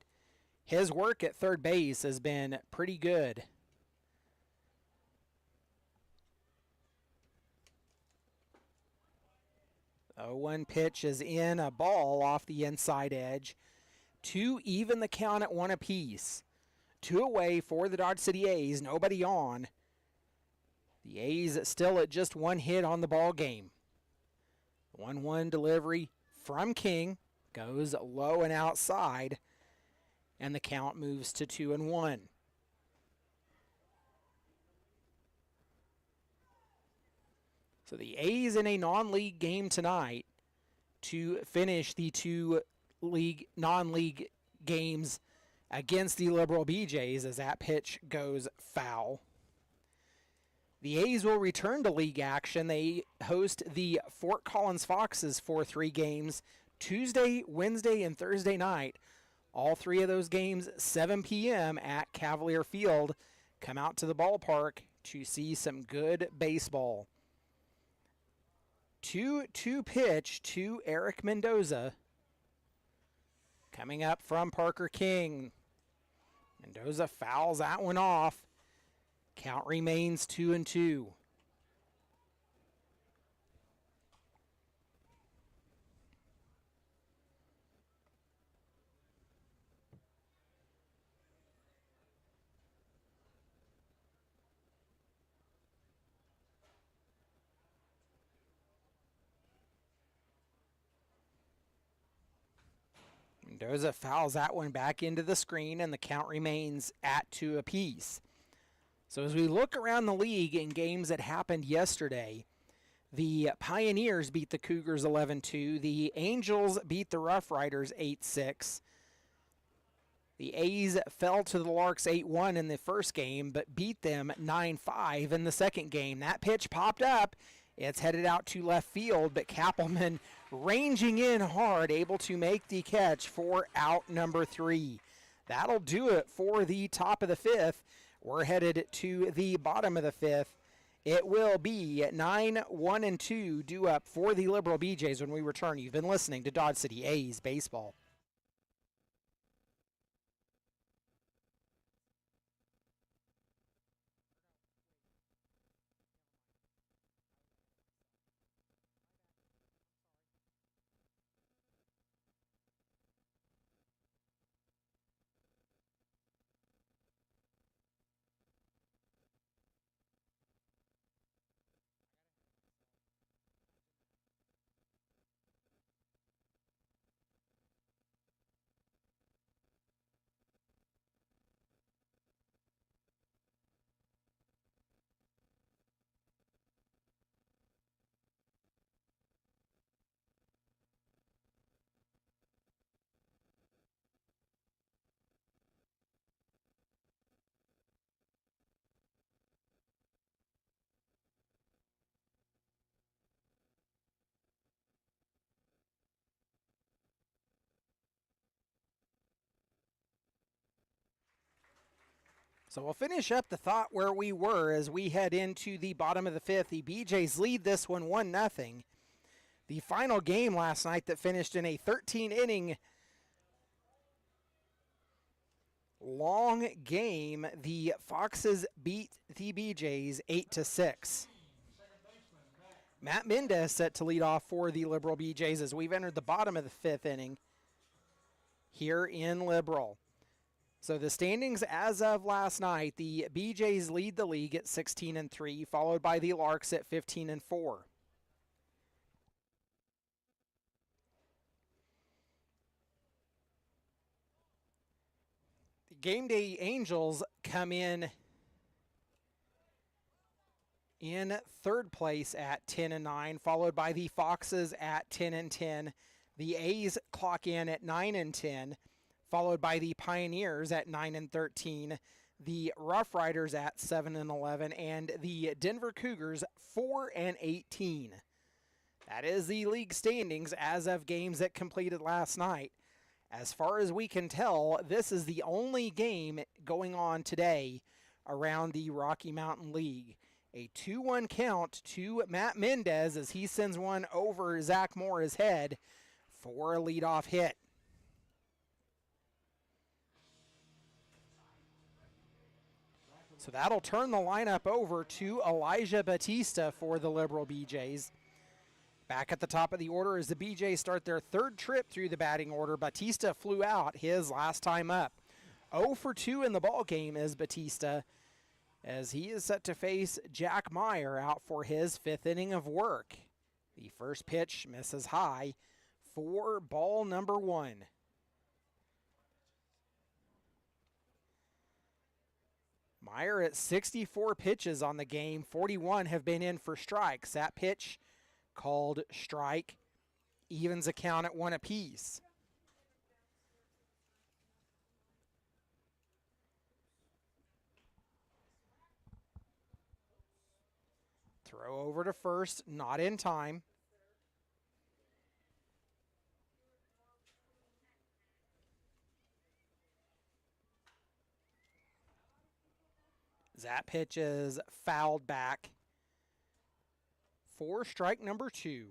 his work at third base has been pretty good. The 0-1 pitch is in, a ball off the inside edge to even the count at 1 apiece. 2 away for the Dodge City A's, nobody on. The A's still at just 1 hit on the ball game. 1-1 delivery from King goes low and outside, and the count moves to 2-1. So the A's in a non-league game tonight to finish the 2 non-league games against the Liberal BJs as that pitch goes foul. The A's will return to league action. They host the Fort Collins Foxes for 3 games, Tuesday, Wednesday, and Thursday night. All 3 of those games, 7 p.m. at Cavalier Field. Come out to the ballpark to see some good baseball. 2-2 pitch to Eric Mendoza. Coming up from Parker King. Mendoza fouls that one off. Count remains 2-2. Mendoza fouls that one back into the screen, and the count remains at 2 apiece. So as we look around the league in games that happened yesterday, the Pioneers beat the Cougars 11-2. The Angels beat the Rough Riders 8-6. The A's fell to the Larks 8-1 in the first game, but beat them 9-5 in the second game. That pitch popped up. It's headed out to left field, but Kappelman ranging in hard, able to make the catch for out number 3. That'll do it for the top of the 5th. We're headed to the bottom of the 5th. It will be 9-1-2 due up for the Liberal BJs when we return. You've been listening to Dodge City A's Baseball. So we'll finish up the thought where we were as we head into the bottom of the 5th. The BJs lead this one 1-0. The final game last night that finished in a 13-inning long game. The Foxes beat the BJs 8-6. Matt Mendez set to lead off for the Liberal BJs as we've entered the bottom of the 5th inning here in Liberal. So the standings as of last night, the BJs lead the league at 16-3, followed by the Larks at 15-4. The Game Day Angels come in 3rd place at 10-9, followed by the Foxes at 10-10. The A's clock in at 9-10, followed by the Pioneers at 9-13, the Rough Riders at 7-11, and the Denver Cougars 4-18. That is the league standings as of games that completed last night. As far as we can tell, this is the only game going on today around the Rocky Mountain League. A 2-1 count to Matt Mendez as he sends one over Zach Moore's head for a leadoff hit. So that'll turn the lineup over to Elijah Batista for the Liberal BJs. Back at the top of the order as the BJs start their 3rd trip through the batting order. Batista flew out his last time up. 0 for 2 in the ball game is Batista, as he is set to face Jack Meyer out for his 5th inning of work. The first pitch misses high for ball number 1. Meyer at 64 pitches on the game, 41 have been in for strikes. That pitch called strike evens a count at 1 apiece. Throw over to first, not in time. That pitch is fouled back for strike number 2.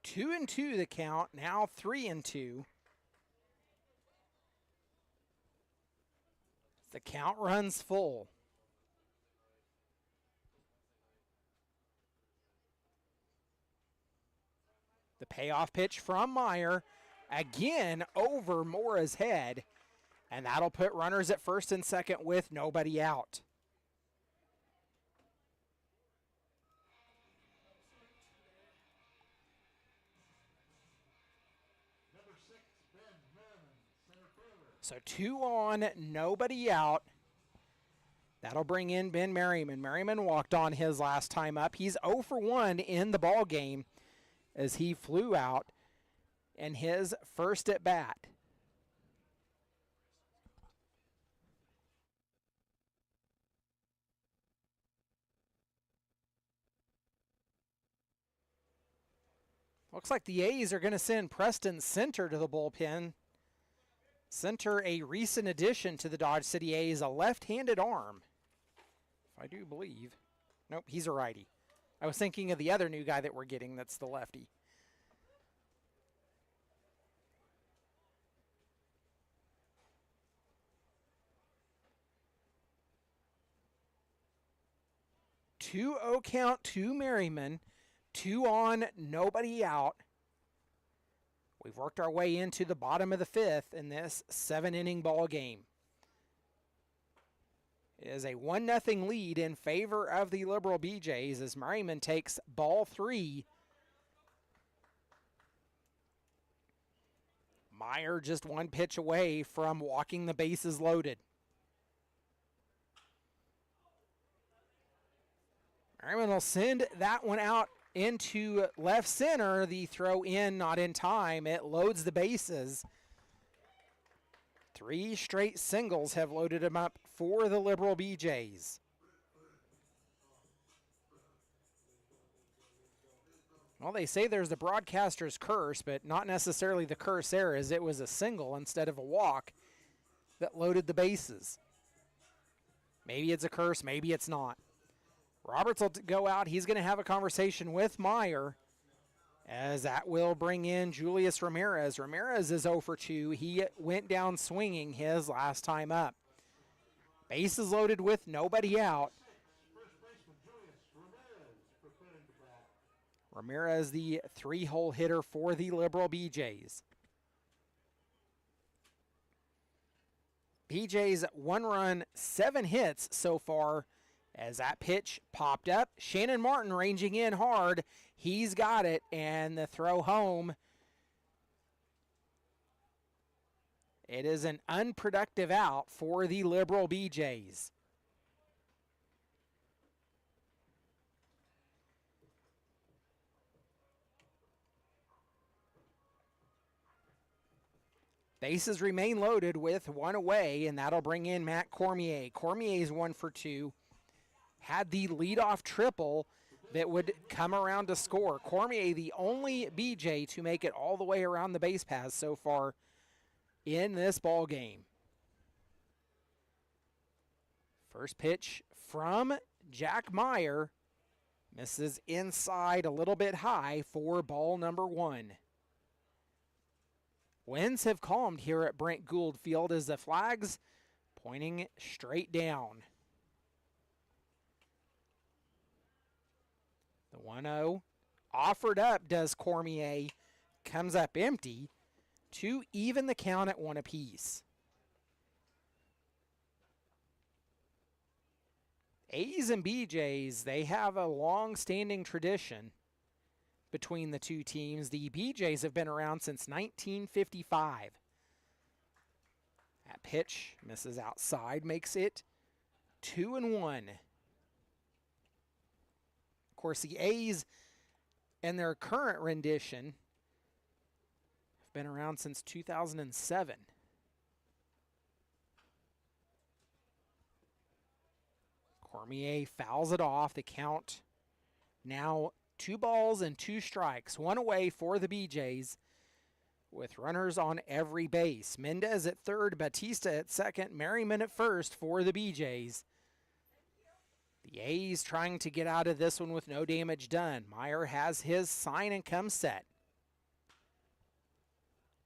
Two and two the count, now 3-2. The count runs full. The payoff pitch from Meyer, again over Mora's head, and that'll put runners at first and second with nobody out. So 2 on, nobody out. That'll bring in Ben Merriman. Merriman walked on his last time up. He's 0 for 1 in the ball game as he flew out in his first at bat. Looks like the A's are going to send Preston Center to the bullpen. Center, a recent addition to the Dodge City A's, a left-handed arm, if I do believe. Nope, he's a righty. I was thinking of the other new guy that we're getting that's the lefty. Two 0 count to Merriman. 2 on, nobody out. We've worked our way into the bottom of the 5th in this 7-inning ball game. It is a 1-0 lead in favor of the Liberal BJs as Merriman takes ball 3. Meyer just 1 pitch away from walking the bases loaded. Merriman will send that one out into left center. The throw in, not in time. It loads the bases. 3 straight singles have loaded him up for the Liberal BJs. Well, they say there's the broadcaster's curse, but not necessarily the curse there, as it was a single instead of a walk that loaded the bases. Maybe it's a curse, maybe it's not. Roberts will go out. He's going to have a conversation with Meyer, as that will bring in Julius Ramirez. Ramirez is 0 for 2. He went down swinging his last time up. Bases loaded with nobody out. First baseman Julius Ramirez preparing to bat. Ramirez, the 3-hole hitter for the Liberal BJs. BJ's 1 run, 7 hits so far. As that pitch popped up, Shannon Martin ranging in hard. He's got it, and the throw home. It is an unproductive out for the Liberal BJs. Bases remain loaded with 1 away, and that'll bring in Matt Cormier. Cormier's 1 for 2. Had the leadoff triple that would come around to score. Cormier, the only BJ to make it all the way around the base paths so far in this ball game. First pitch from Jack Meyer. Misses inside a little bit high for ball number 1. Winds have calmed here at Brent Gould Field as the flags pointing straight down. The 1-0 offered up does Cormier, comes up empty to even the count at 1 apiece. A's and BJs, they have a long-standing tradition between the two teams. The BJs have been around since 1955. That pitch misses outside, makes it 2-1. Of course, the A's and their current rendition have been around since 2007. Cormier fouls it off. The count now 2 balls and 2 strikes. 1 away for the BJs with runners on every base. Mendez at third, Batista at second, Merriman at first for the BJs. The A's trying to get out of this one with no damage done. Meyer has his sign and come set.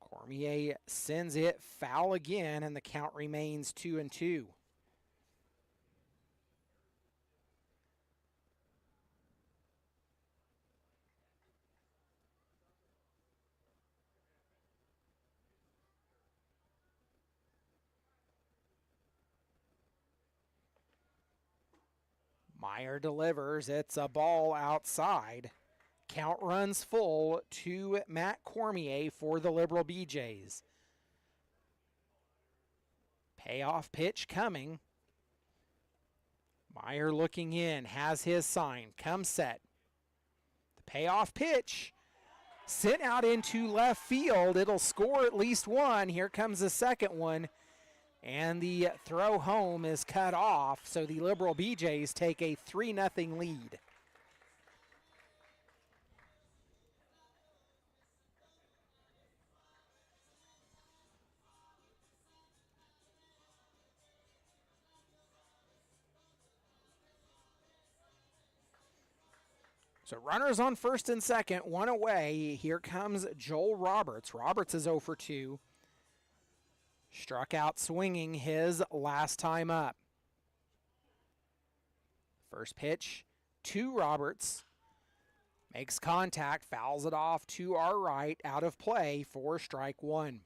Cormier sends it foul again, and the count remains 2-2. Meyer delivers. It's a ball outside. Count runs full to Matt Cormier for the Liberal BJs. Payoff pitch coming. Meyer looking in, has his sign, comes set. The payoff pitch sent out into left field. It'll score at least 1. Here comes the second one. And the throw home is cut off, so the Liberal BJs take a 3-0 lead. So runners on first and second, 1 away. Here comes Joel Roberts. Roberts is 0 for 2. Struck out swinging his last time up. First pitch to Roberts. Makes contact, fouls it off to our right, out of play for strike 1.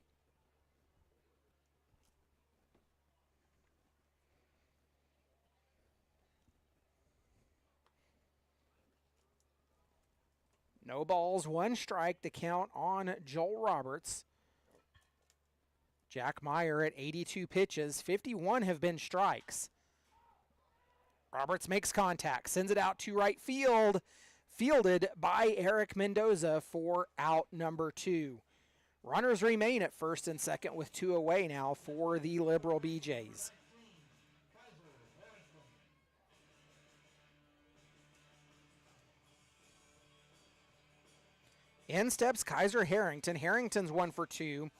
No balls, 1 strike, the count on Joel Roberts. Jack Meyer at 82 pitches, 51 have been strikes. Roberts makes contact, sends it out to right field, fielded by Eric Mendoza for out number 2. Runners remain at first and second with 2 away now for the Liberal BJs. In steps Kaiser Harrington. Harrington's 1 for 2.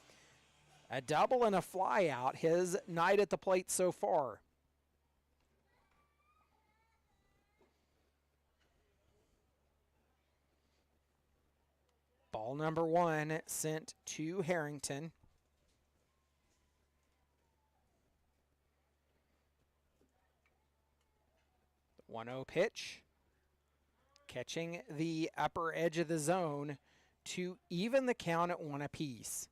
A double and a fly out. His night at the plate so far. Ball number 1 sent to Harrington. 1-0 pitch. Catching the upper edge of the zone to even the count at 1 apiece.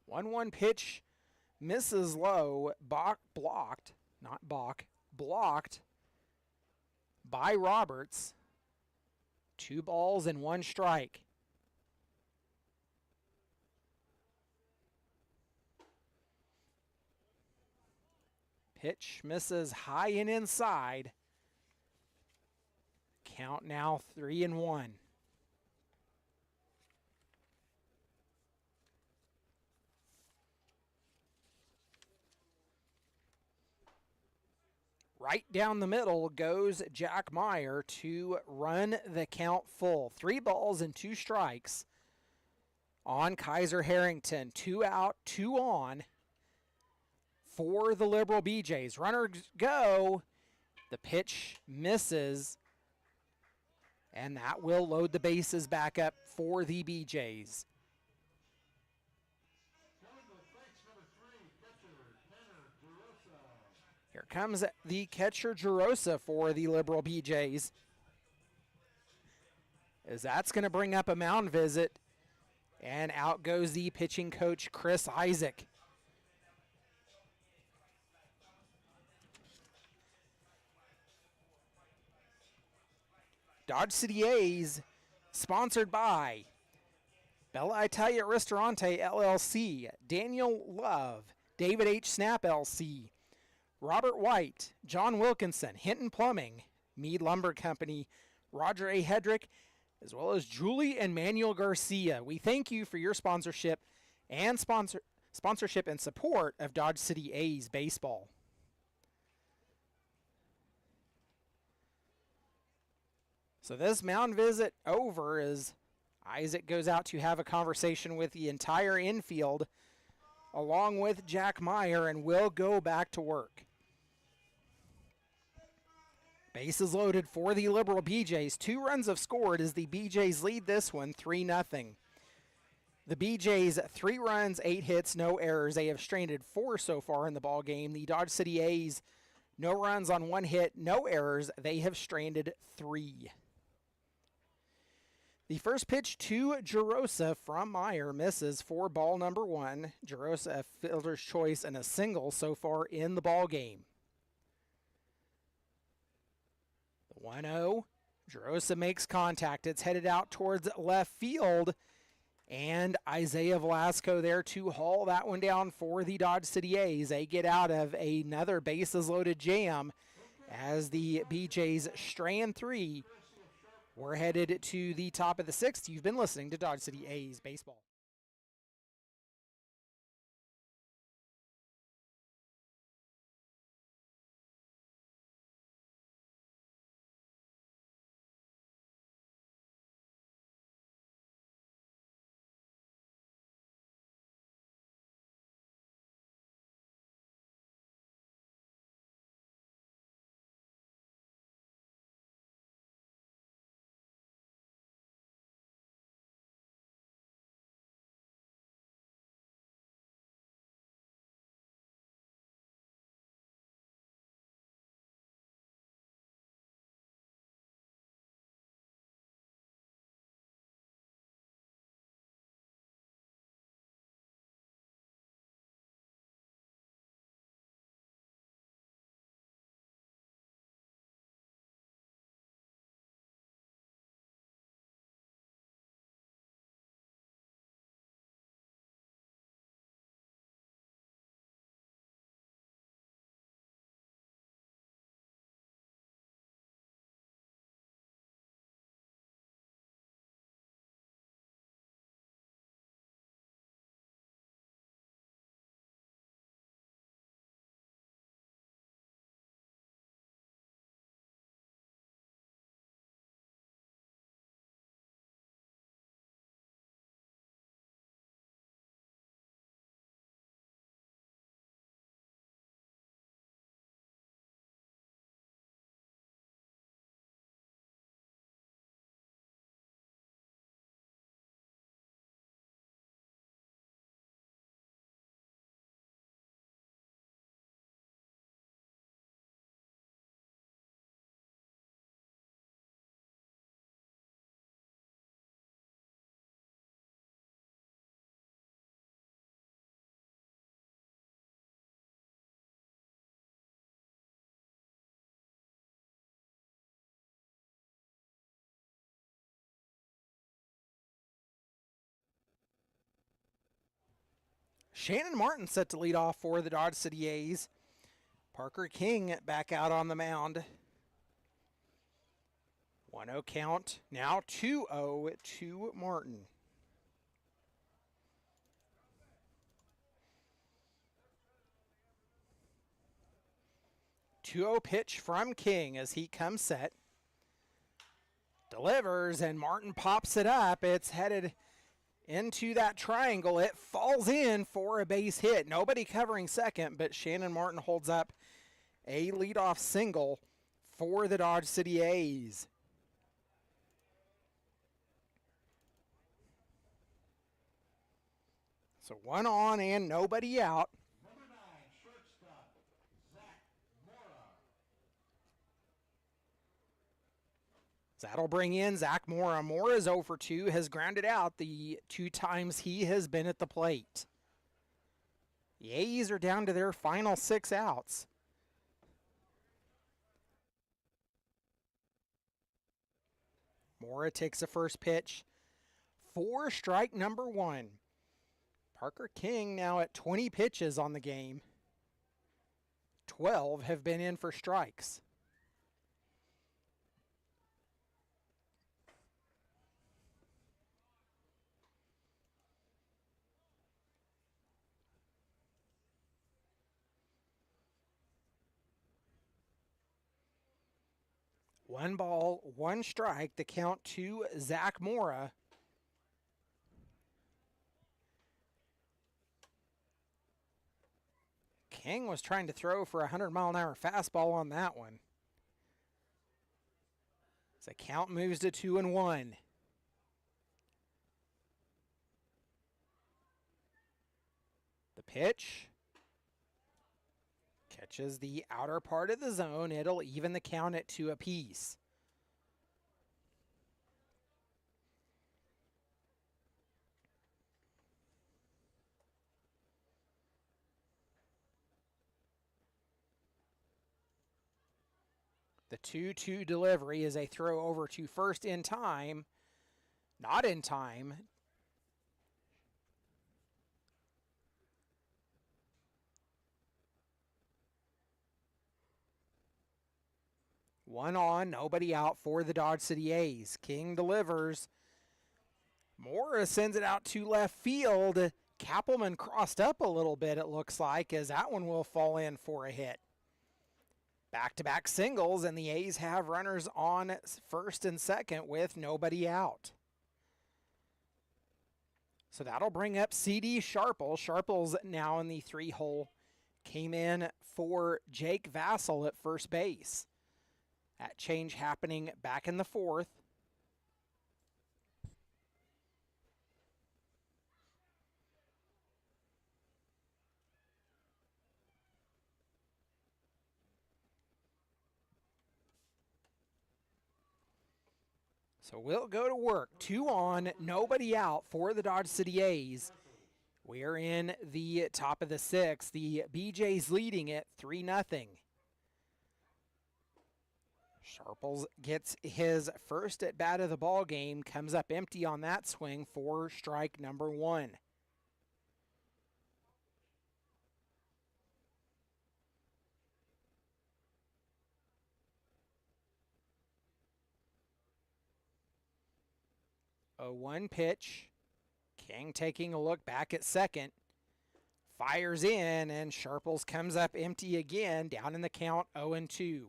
One pitch misses low, blocked by Roberts. 2 balls and 1 strike. Pitch misses high and inside. Count now 3-1. Right down the middle goes Jack Meyer to run the count full. 3 balls and 2 strikes on Kaiser Harrington. 2 out, 2 on for the Liberal BJs. Runners go. The pitch misses, and that will load the bases back up for the BJs. Here comes the catcher Gerosa for the Liberal BJs, as that's going to bring up a mound visit, and out goes the pitching coach Chris Isaac. Dodge City A's, sponsored by Bella Italia Ristorante LLC, Daniel Love, David H. Snap LC, Robert White, John Wilkinson, Hinton Plumbing, Meade Lumber Company, Roger A. Hedrick, as well as Julie and Manuel Garcia. We thank you for your sponsorship and support of Dodge City A's baseball. So this mound visit over as Isaac goes out to have a conversation with the entire infield along with Jack Meyer, and will go back to work. Bases loaded for the Liberal BJs. 2 runs have scored as the BJs lead this one 3-0. The BJs 3 runs, 8 hits, no errors. They have stranded 4 so far in the ball game. The Dodge City A's, no runs on 1 hit, no errors. They have stranded 3. The first pitch to Gerosa from Meyer misses for ball number 1. Gerosa, a fielder's choice and a single so far in the ball game. The 1-0. Gerosa makes contact. It's headed out towards left field. And Isaiah Velasco there to haul that one down for the Dodge City A's. They get out of another bases loaded jam as the BJs strand 3. We're headed to the top of the 6th. You've been listening to Dodge City A's Baseball. Shannon Martin set to lead off for the Dodge City A's. Parker King back out on the mound. 1-0 count. Now 2-0 to Martin. Two-0 pitch from King as he comes set. Delivers, and Martin pops it up. It's headed into that triangle. It falls in for a base hit. Nobody covering second, but Shannon Martin holds up a leadoff single for the Dodge City A's. So 1 on and nobody out. Number 9, shortstop, Zach Mora. That'll bring in Zach Mora. Mora's 0 for 2, has grounded out the 2 times he has been at the plate. The A's are down to their final 6 outs. Mora takes the first pitch for strike number 1. Parker King now at 20 pitches on the game. 12 have been in for strikes. One ball, one strike, the count to Zach Mora. King was trying to throw for a 100-mile-an-hour fastball on that one. So count moves to 2-1. The pitch catches the outer part of the zone. It'll even the count at 2 apiece. The 2-2 delivery is a throw over to first in time. Not in time. One on, nobody out for the Dodge City A's. King delivers. Mora sends it out to left field. Kappelman crossed up a little bit, it looks like, as that one will fall in for a hit. Back-to-back singles, and the A's have runners on first and second with nobody out. So that'll bring up C.D. Sharple. Sharple's now in the 3-hole. Came in for Jake Vassell at first base. That change happening back in the 4th. So we'll go to work. 2 on, nobody out for the Dodge City A's. We're in the top of the 6th. The BJ's leading it 3-0. Sharples gets his first at bat of the ball game, comes up empty on that swing for strike number 1. A 1 pitch. King taking a look back at second. Fires in, and Sharples comes up empty again, down in the count 0-2.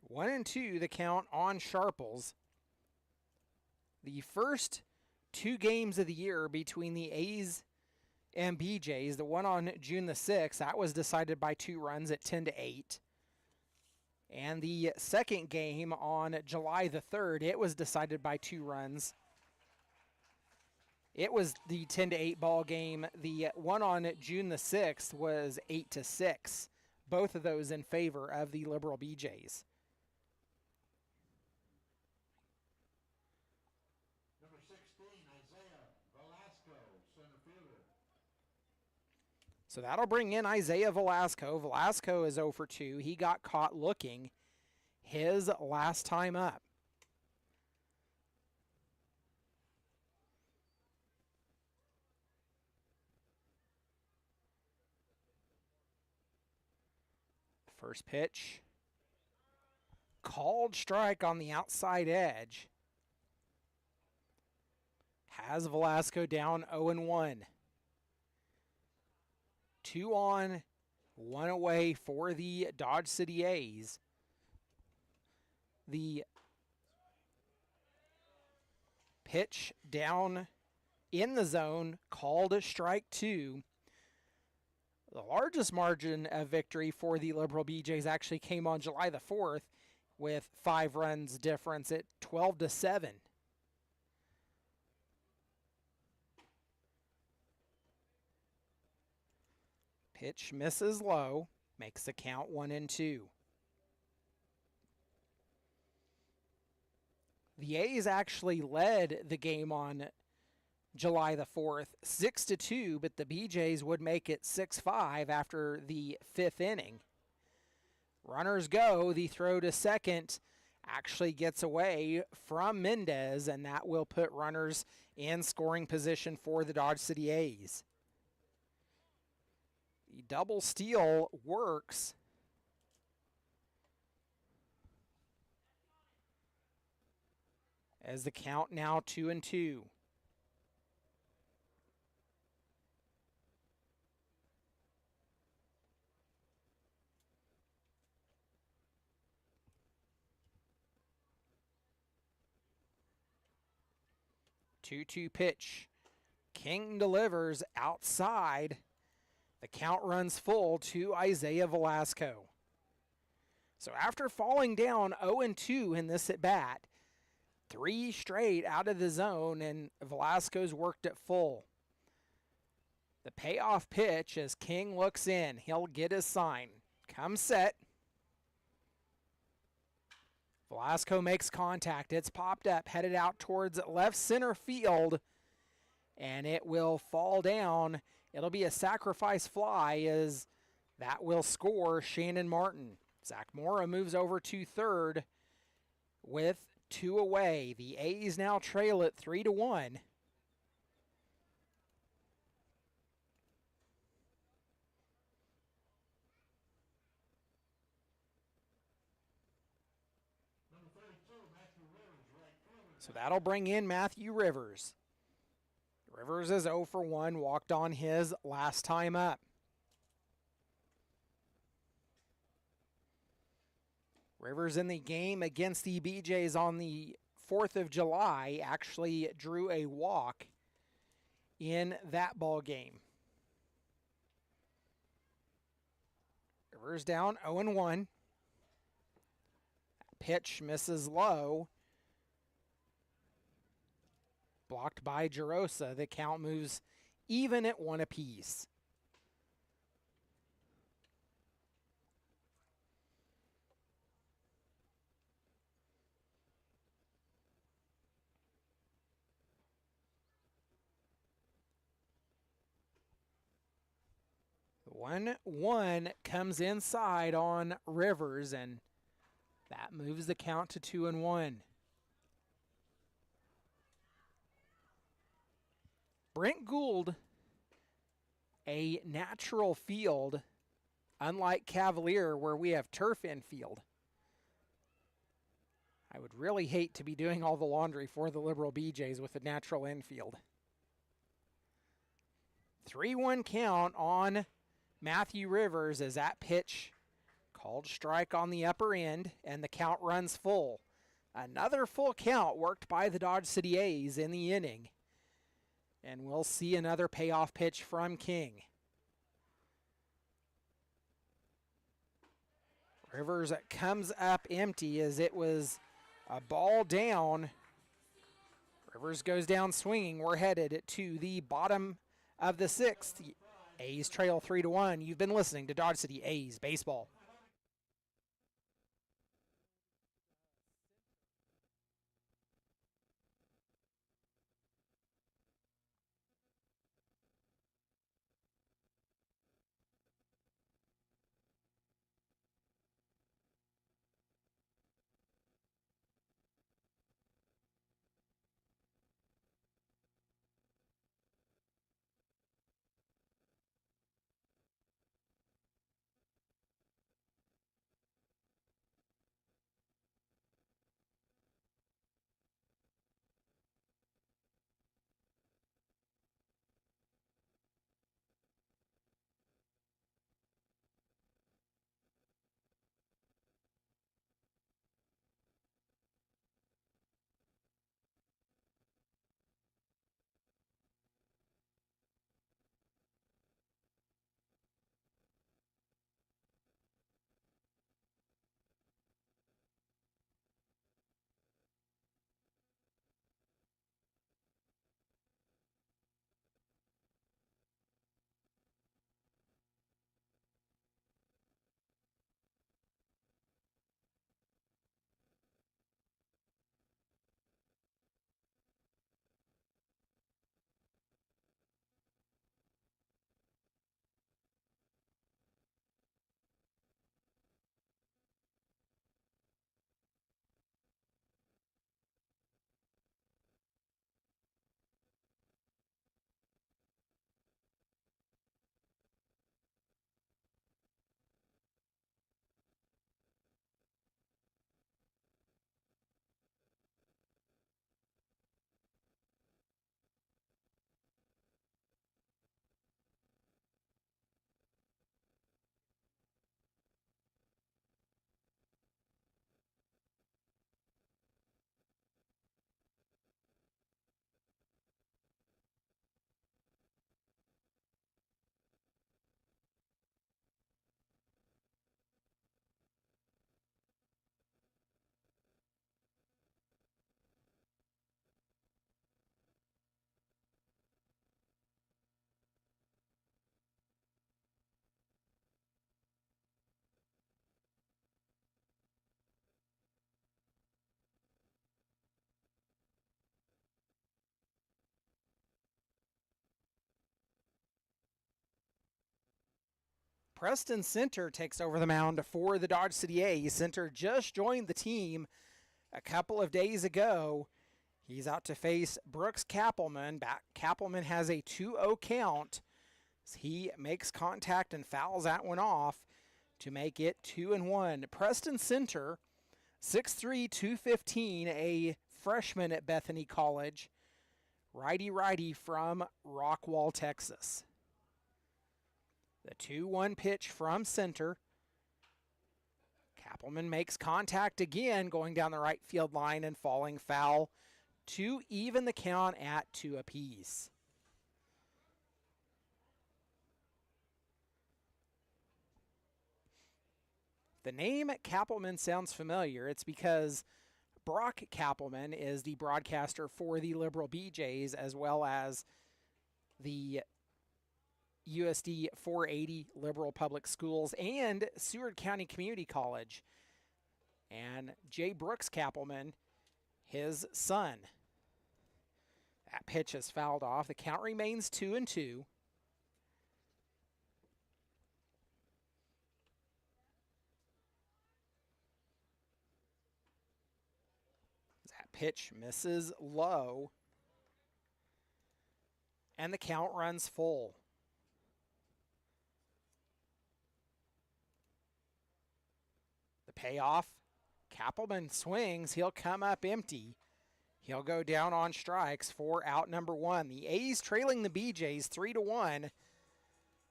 One and 2, the count on Sharples. The first 2 games of the year between the A's and BJ's, the one on June the 6th, that was decided by 2 runs at 10-8. And the second game on July the 3rd, it was decided by 2 runs. It was the 10-8 ball game. The one on June the 6th was 8-6. Both of those in favor of the Liberal BJ's. So that'll bring in Isaiah Velasco. Velasco is 0 for 2. He got caught looking his last time up. First pitch. Called strike on the outside edge. Has Velasco down 0-1. 2 on, 1 away for the Dodge City A's. The pitch down in the zone, called a strike 2. The largest margin of victory for the Liberal BJs actually came on July the 4th with 5 runs difference at 12-7. Pitch misses low, makes the count 1-2. The A's actually led the game on July the 4th, 6-2, but the BJs would make it 6-5 after the 5th inning. Runners go, the throw to second actually gets away from Mendez, and that will put runners in scoring position for the Dodge City A's. The double steal works. As the count now 2-2. Two-two pitch. King delivers outside. The count runs full to Isaiah Velasco. So after falling down 0-2 in this at bat, 3 straight out of the zone, and Velasco's worked it full. The payoff pitch as King looks in. He'll get his sign. Come set. Velasco makes contact. It's popped up, headed out towards left center field, and it will fall down. It'll be a sacrifice fly as that will score Shannon Martin. Zach Mora moves over to third with 2 away. The A's now trail it 3-1. So that'll bring in Matthew Rivers. Rivers is 0 for 1, walked on his last time up. Rivers in the game against the BJs on the 4th of July actually drew a walk in that ball game. Rivers down 0-1. Pitch misses low. Blocked by Jarosa. The count moves even at 1 apiece. The 1-1 comes inside on Rivers, and that moves the count to 2-1. Brent Gould, a natural field, unlike Cavalier where we have turf infield. I would really hate to be doing all the laundry for the Liberal BJs with a natural infield. 3-1 count on Matthew Rivers as that pitch called strike on the upper end, and the count runs full. Another full count worked by the Dodge City A's in the inning. And we'll see another payoff pitch from King. Rivers comes up empty as it was a ball down. Rivers goes down swinging. We're headed to the bottom of the 6th. A's trail 3-1. You've been listening to Dodge City A's Baseball. Preston Center takes over the mound for the Dodge City A's. Center just joined the team a couple of days ago. He's out to face Brooks Kappelman. Kappelman has a 2-0 count. He makes contact and fouls that one off to make it 2-1. Preston Center, 6'3", 215, a freshman at Bethany College. Righty from Rockwall, Texas. The 2-1 pitch from Center. Kappelman makes contact again, going down the right field line and falling foul to even the count at 2 apiece. The name Kappelman sounds familiar. It's because Brock Kappelman is the broadcaster for the Liberal BJs as well as the USD 480 Liberal Public Schools and Seward County Community College. And Jay Brooks Kappelman, his son. That pitch is fouled off. The count remains 2-2. That pitch misses low. And the count runs full. The payoff. Kappelman swings. He'll come up empty. He'll go down on strikes for out number 1. The A's trailing the BJs 3-1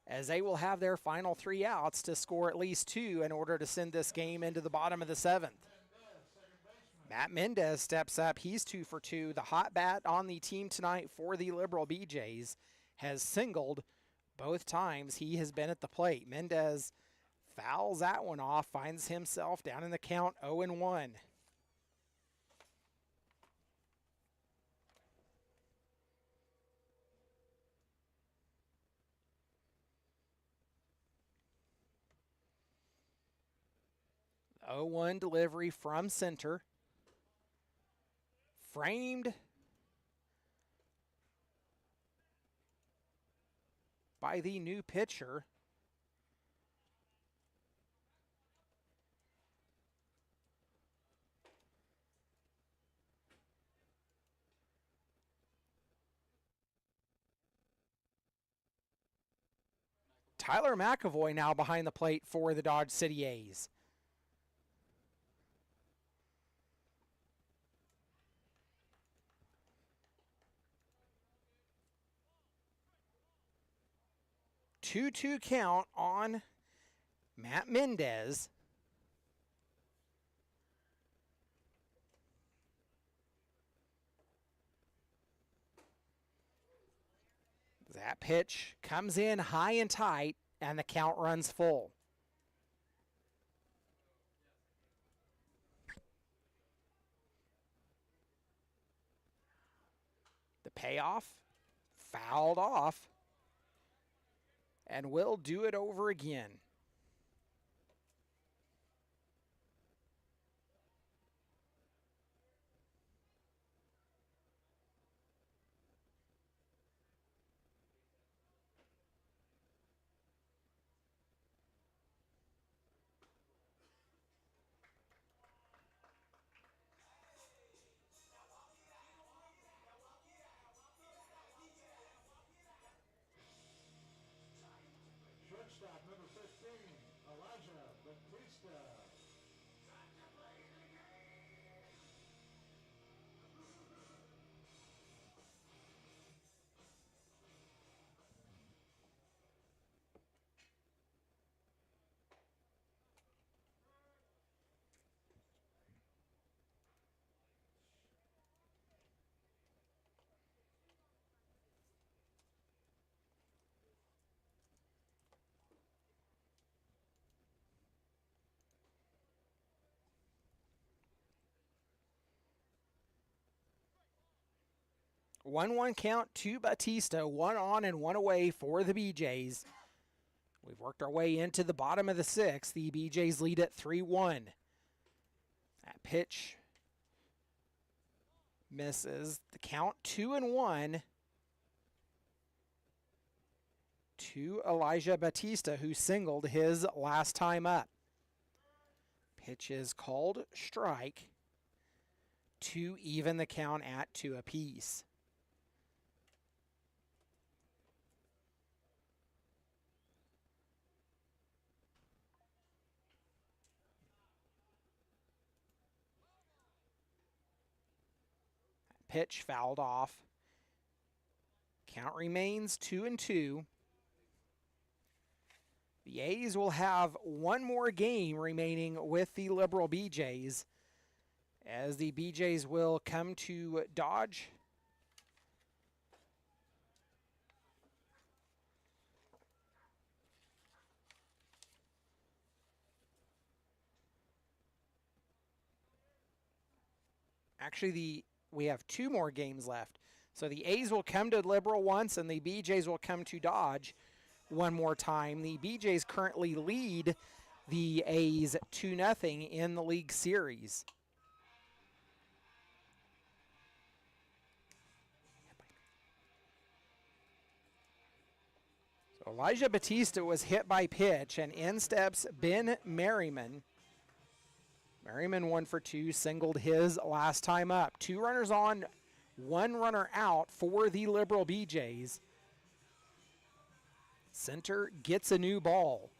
as they will have their final 3 outs to score at least 2 in order to send this game into the bottom of the 7th. Matt Mendez steps up. He's 2 for 2. The hot bat on the team tonight for the Liberal BJs has singled both times he has been at the plate. Mendez fouls that one off, finds himself down in the count 0-1. The 0-1 delivery from Center. Framed by the new pitcher. Tyler McAvoy now behind the plate for the Dodge City A's. Two-two count on Matt Mendez. That pitch comes in high and tight, and the count runs full. The payoff, fouled off, and we'll do it over again. Shortstop number 15, Elijah Batista. One count to Batista, 1 on and 1 away for the BJs. We've worked our way into the bottom of the 6th. The BJs lead at 3-1. That pitch misses. The count 2-1. to Elijah Batista, who singled his last time up. Pitch is called strike to even the count at 2 apiece. Pitch fouled off. Count remains 2-2. The A's will have one more game remaining with the Liberal BJs, as the BJs will come to dodge. Actually, we have 2 more games left. So the A's will come to Liberal once, and the BJs will come to Dodge one more time. The BJs currently lead the A's 2-0 in the league series. So Elijah Batista was hit by pitch, and in steps Ben Merriman. Merriman 1 for 2, singled his last time up. 2 runners on, 1 runner out for the Liberal BJs. Center gets a new ball.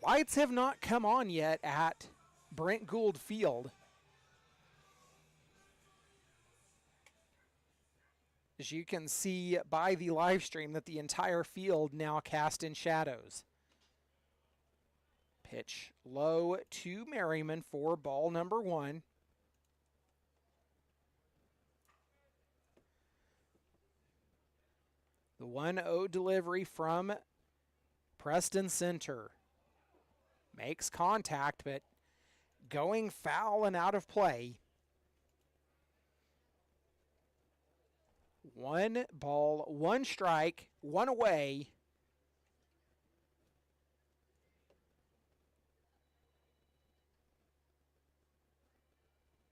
Lights have not come on yet at Brent Gould Field. As you can see by the live stream that the entire field now cast in shadows. Pitch low to Merriman for ball number 1. The 1-0 delivery from Preston Center. Makes contact, but going foul and out of play. 1 ball, 1 strike, 1 away.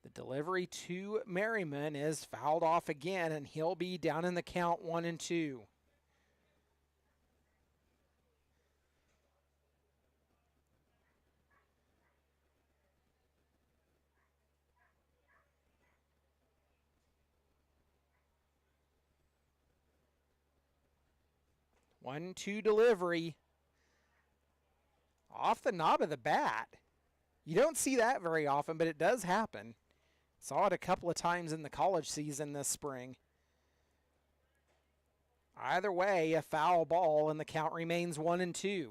The delivery to Merriman is fouled off again, and he'll be down in the count 1-2. One-two delivery off the knob of the bat. You don't see that very often, but it does happen. Saw it a couple of times in the college season this spring. Either way, a foul ball, and the count remains 1-2.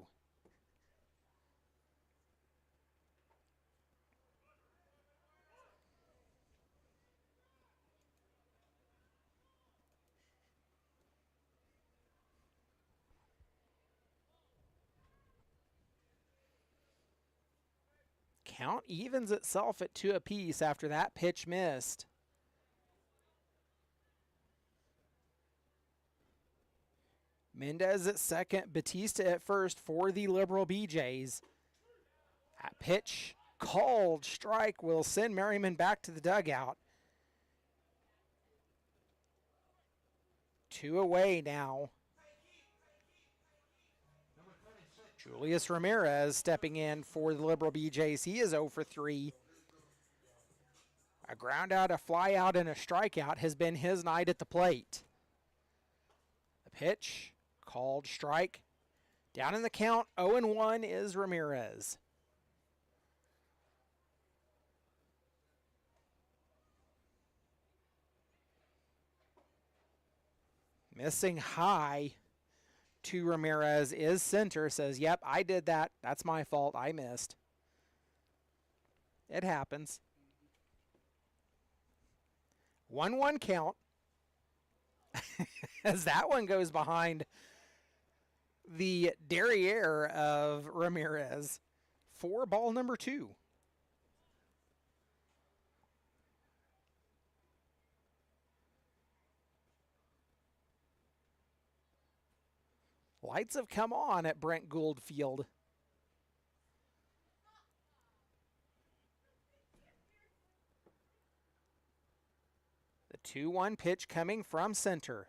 Count evens itself at 2 apiece after that pitch missed. Mendez at second, Batista at first for the Liberal BJs. That pitch called strike will send Merriman back to the dugout. 2 away now. Julius Ramirez stepping in for the Liberal BJs. He is 0 for 3. A ground out, a fly out, and a strikeout has been his night at the plate. The pitch called strike. Down in the count, 0-1 is Ramirez. Missing high to Ramirez is center. Says, yep, I did that. That's my fault. I missed. It happens. 1-1 count. As that one goes behind the derriere of Ramirez for ball number 2. Lights have come on at Brent Gould Field. The 2-1 pitch coming from center.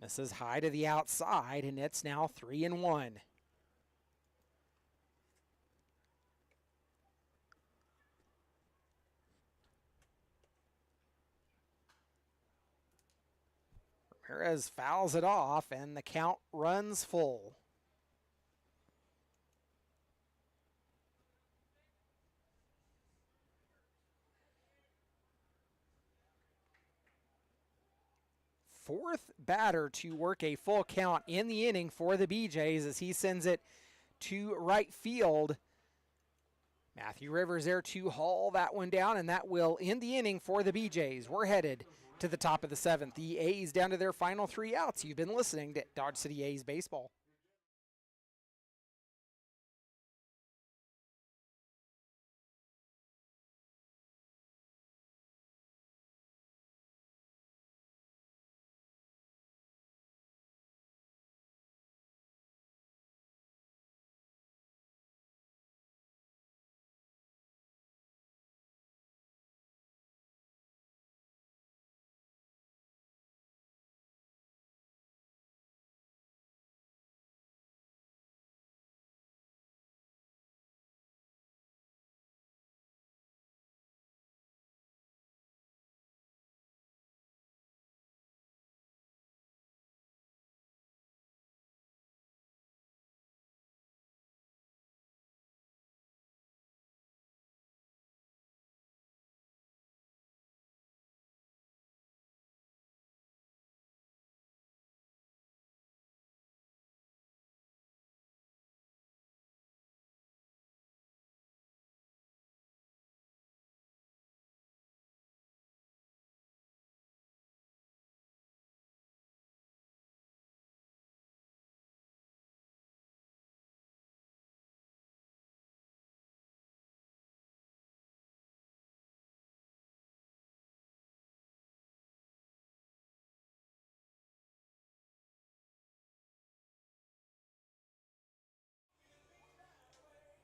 Misses high to the outside, and it's now 3-1. Ramirez fouls it off, and the count runs full. Fourth batter to work a full count in the inning for the BJs as he sends it to right field. Matthew Rivers there to haul that one down, and that will end the inning for the BJs. We're headed to the top of the seventh. The A's down to their final 3 outs. You've been listening to Dodge City A's Baseball.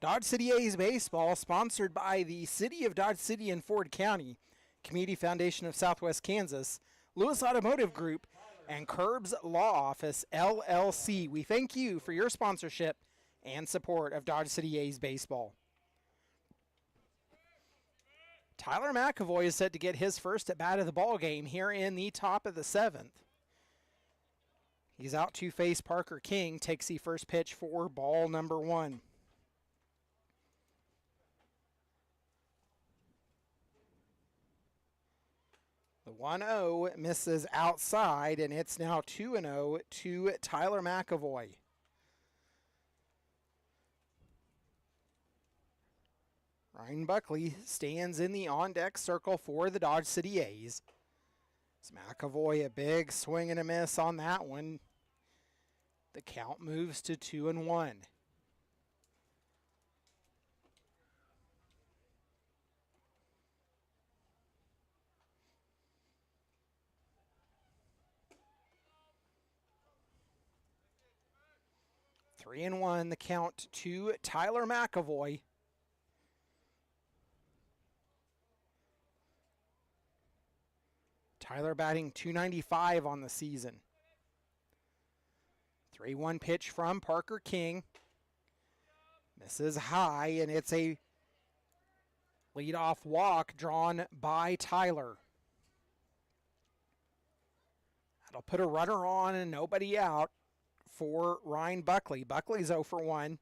Dodge City A's Baseball, sponsored by the City of Dodge City and Ford County, Community Foundation of Southwest Kansas, Lewis Automotive Group, and Curbs Law Office, LLC. We thank you for your sponsorship and support of Dodge City A's Baseball. Tyler McAvoy is set to get his first at bat of the ball game here in the top of the seventh. He's out to face Parker King, takes the first pitch for ball number 1. The 1-0 misses outside, and it's now 2-0 to Tyler McAvoy. Ryan Buckley stands in the on-deck circle for the Dodge City A's. It's McAvoy, a big swing and a miss on that one. The count moves to 2-1. Three and 1, the count to Tyler McAvoy. Tyler batting .295 on the season. 3-1 pitch from Parker King. Misses high, and it's a leadoff walk drawn by Tyler. That'll put a runner on and nobody out for Ryan Buckley. Buckley's 0 for 1.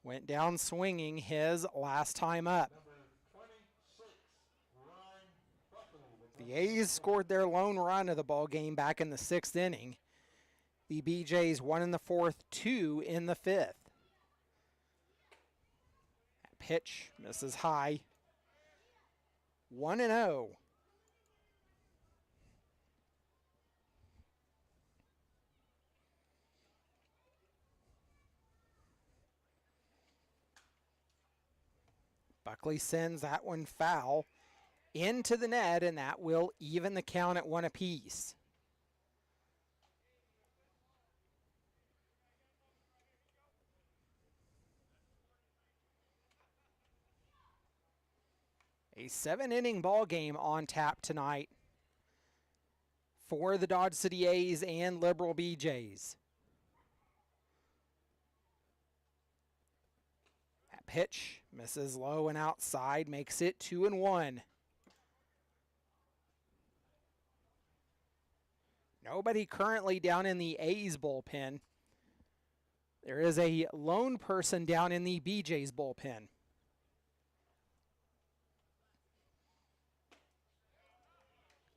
Went down swinging his last time up. The A's scored their lone run of the ball game back in the 6th inning. The BJs 1 in the 4th, 2 in the 5th. Pitch misses high. 1-0. Buckley sends that one foul into the net, and that will even the count at 1 apiece. A 7-inning ball game on tap tonight for the Dodge City A's and Liberal BJs. That pitch misses low and outside, makes it 2-1. Nobody currently down in the A's bullpen. There is a lone person down in the BJ's bullpen.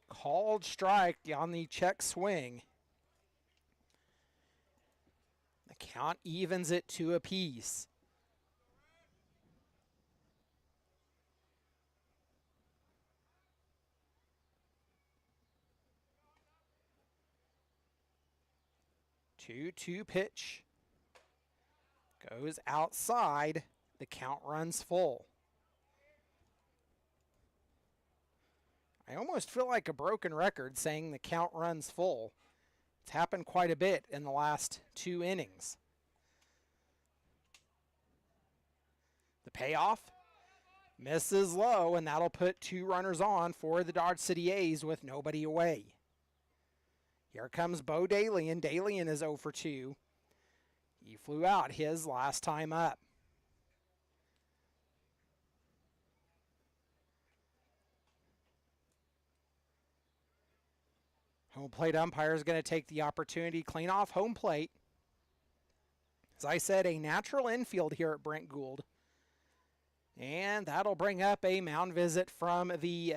Called strike on the check swing. The count evens it 2 apiece. Two pitch. Goes outside. The count runs full. I almost feel like a broken record saying the count runs full. It's happened quite a bit in the last 2 innings. The payoff misses low, and that'll put 2 runners on for the Dodge City A's with nobody away. Here comes Bo Dalian. Dalian is 0 for 2. He flew out his last time up. Home plate umpire is going to take the opportunity, clean off home plate. As I said, a natural infield here at Brent Gould. And that'll bring up a mound visit from the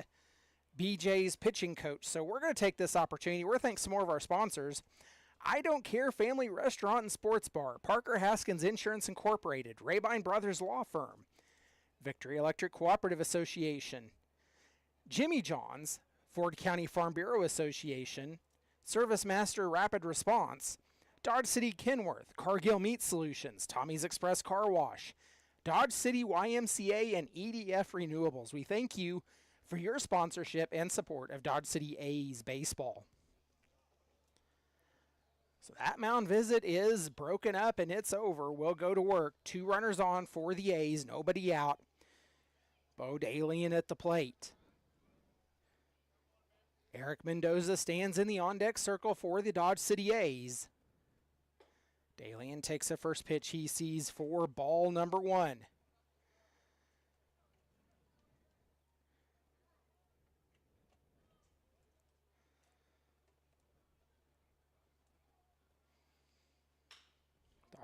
BJ's pitching coach. So we're going to take this opportunity. We're going to thank some more of our sponsors. I Don't Care Family Restaurant and Sports Bar, Parker Haskins Insurance Incorporated, Rabine Brothers Law Firm, Victory Electric Cooperative Association, Jimmy John's, Ford County Farm Bureau Association, Service Master Rapid Response, Dodge City Kenworth, Cargill Meat Solutions, Tommy's Express Car Wash, Dodge City YMCA, and EDF Renewables. We thank you for your sponsorship and support of Dodge City A's baseball. So that mound visit is broken up and it's over. We'll go to work. 2 runners on for the A's, nobody out. Bo Dalian at the plate. Eric Mendoza stands in the on-deck circle for the Dodge City A's. Dalian takes the first pitch he sees for ball number 1.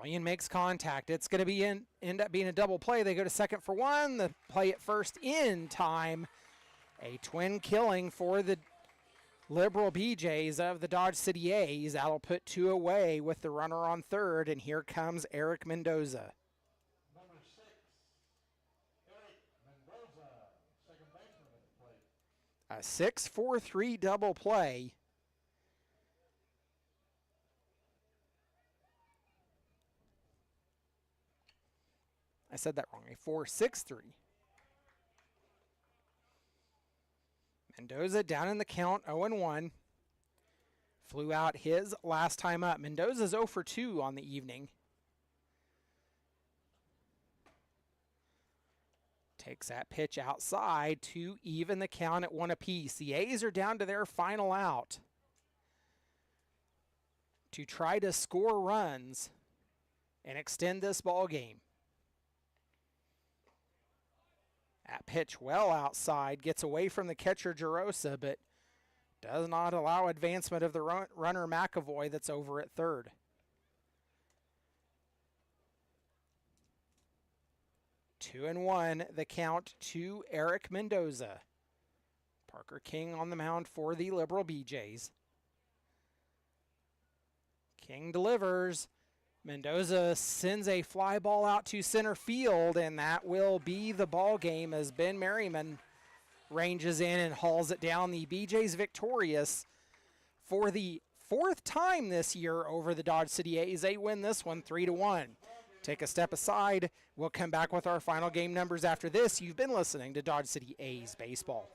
Dalian makes contact. It's going to end up being a double play. They go to second for 1. The play at first in time. A twin killing for the Liberal BJs of the Dodge City A's. That'll put 2 away with the runner on third, and here comes Eric Mendoza. Number 6, Eric Mendoza, second baseman at the plate. A 6-4-3 double play. I said that wrong. A 4-6-3. Mendoza down in the count, 0-1. Flew out his last time up. Mendoza's 0 for 2 on the evening. Takes that pitch outside to even the count at 1 apiece. The A's are down to their final out to try to score runs and extend this ball game. That pitch well outside, gets away from the catcher Jarosa, but does not allow advancement of the runner McAvoy that's over at third. Two and one, the count to Eric Mendoza. Parker King on the mound for the Liberal BJs. King delivers. Mendoza sends a fly ball out to center field, and that will be the ball game as Ben Merriman ranges in and hauls it down. The BJ's victorious for the 4th time this year over the Dodge City A's. They win this one 3-1. Take a step aside. We'll come back with our final game numbers after this. You've been listening to Dodge City A's baseball.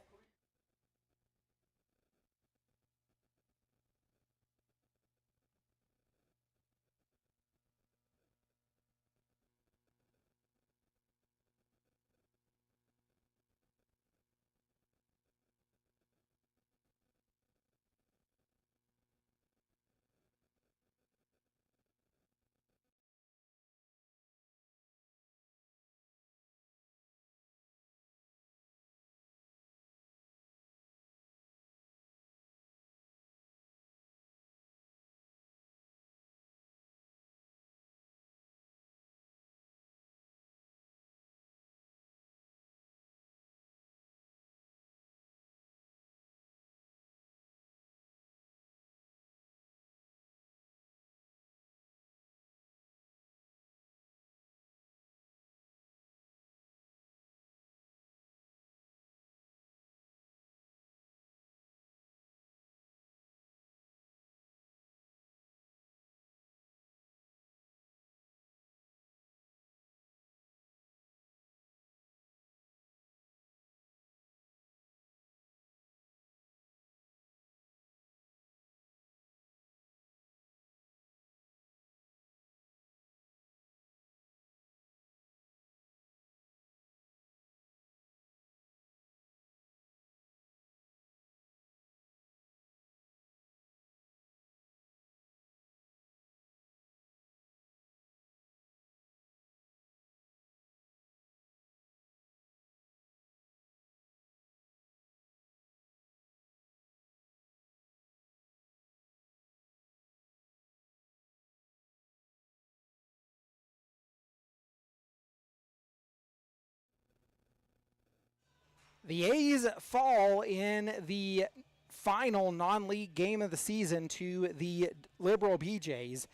The A's fall in the final non-league game of the season to the Liberal BJs.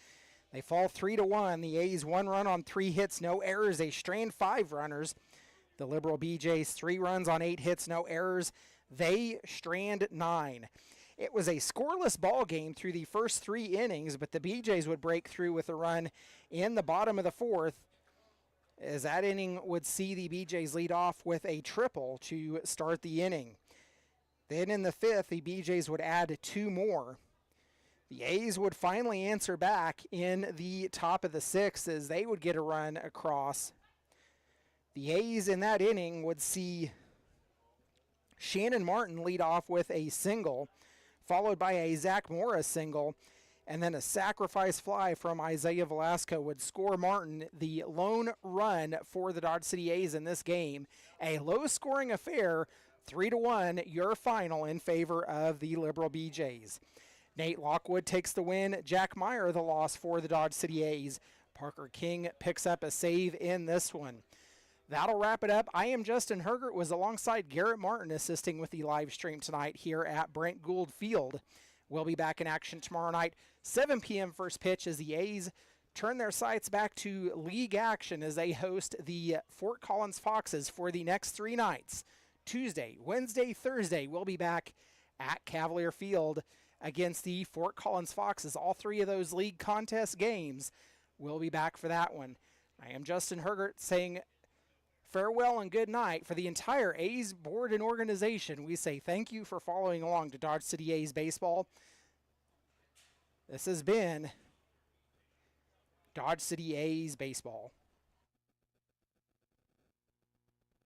They fall 3-1. The A's 1 run on 3 hits, no errors. They strand 5 runners. The Liberal BJs 3 runs on 8 hits, no errors. They strand 9. It was a scoreless ball game through the first 3 innings, but the BJs would break through with a run in the bottom of the 4th, as that inning would see the BJs lead off with a triple to start the inning. Then in the 5th, the BJs would add 2 more. The A's would finally answer back in the top of the 6th as they would get a run across. The A's in that inning would see Shannon Martin lead off with a single, followed by a Zach Morris single, and then a sacrifice fly from Isaiah Velasco would score Martin the lone run for the Dodge City A's in this game. A low-scoring affair, 3-1, your final in favor of the Liberal BJs. Nate Lockwood takes the win. Jack Meyer the loss for the Dodge City A's. Parker King picks up a save in this one. That'll wrap it up. I am Justin Hergert, was alongside Garrett Martin assisting with the live stream tonight here at Brent Gould Field. We'll be back in action tomorrow night, 7 p.m. first pitch, as the A's turn their sights back to league action as they host the Fort Collins Foxes for the next 3 nights. Tuesday, Wednesday, Thursday, we'll be back at Cavalier Field against the Fort Collins Foxes. All 3 of those league contest games, we'll be back for that one. I am Justin Hergert saying farewell and good night. For the entire A's board and organization, we say thank you for following along to Dodge City A's baseball. This has been Dodge City A's baseball.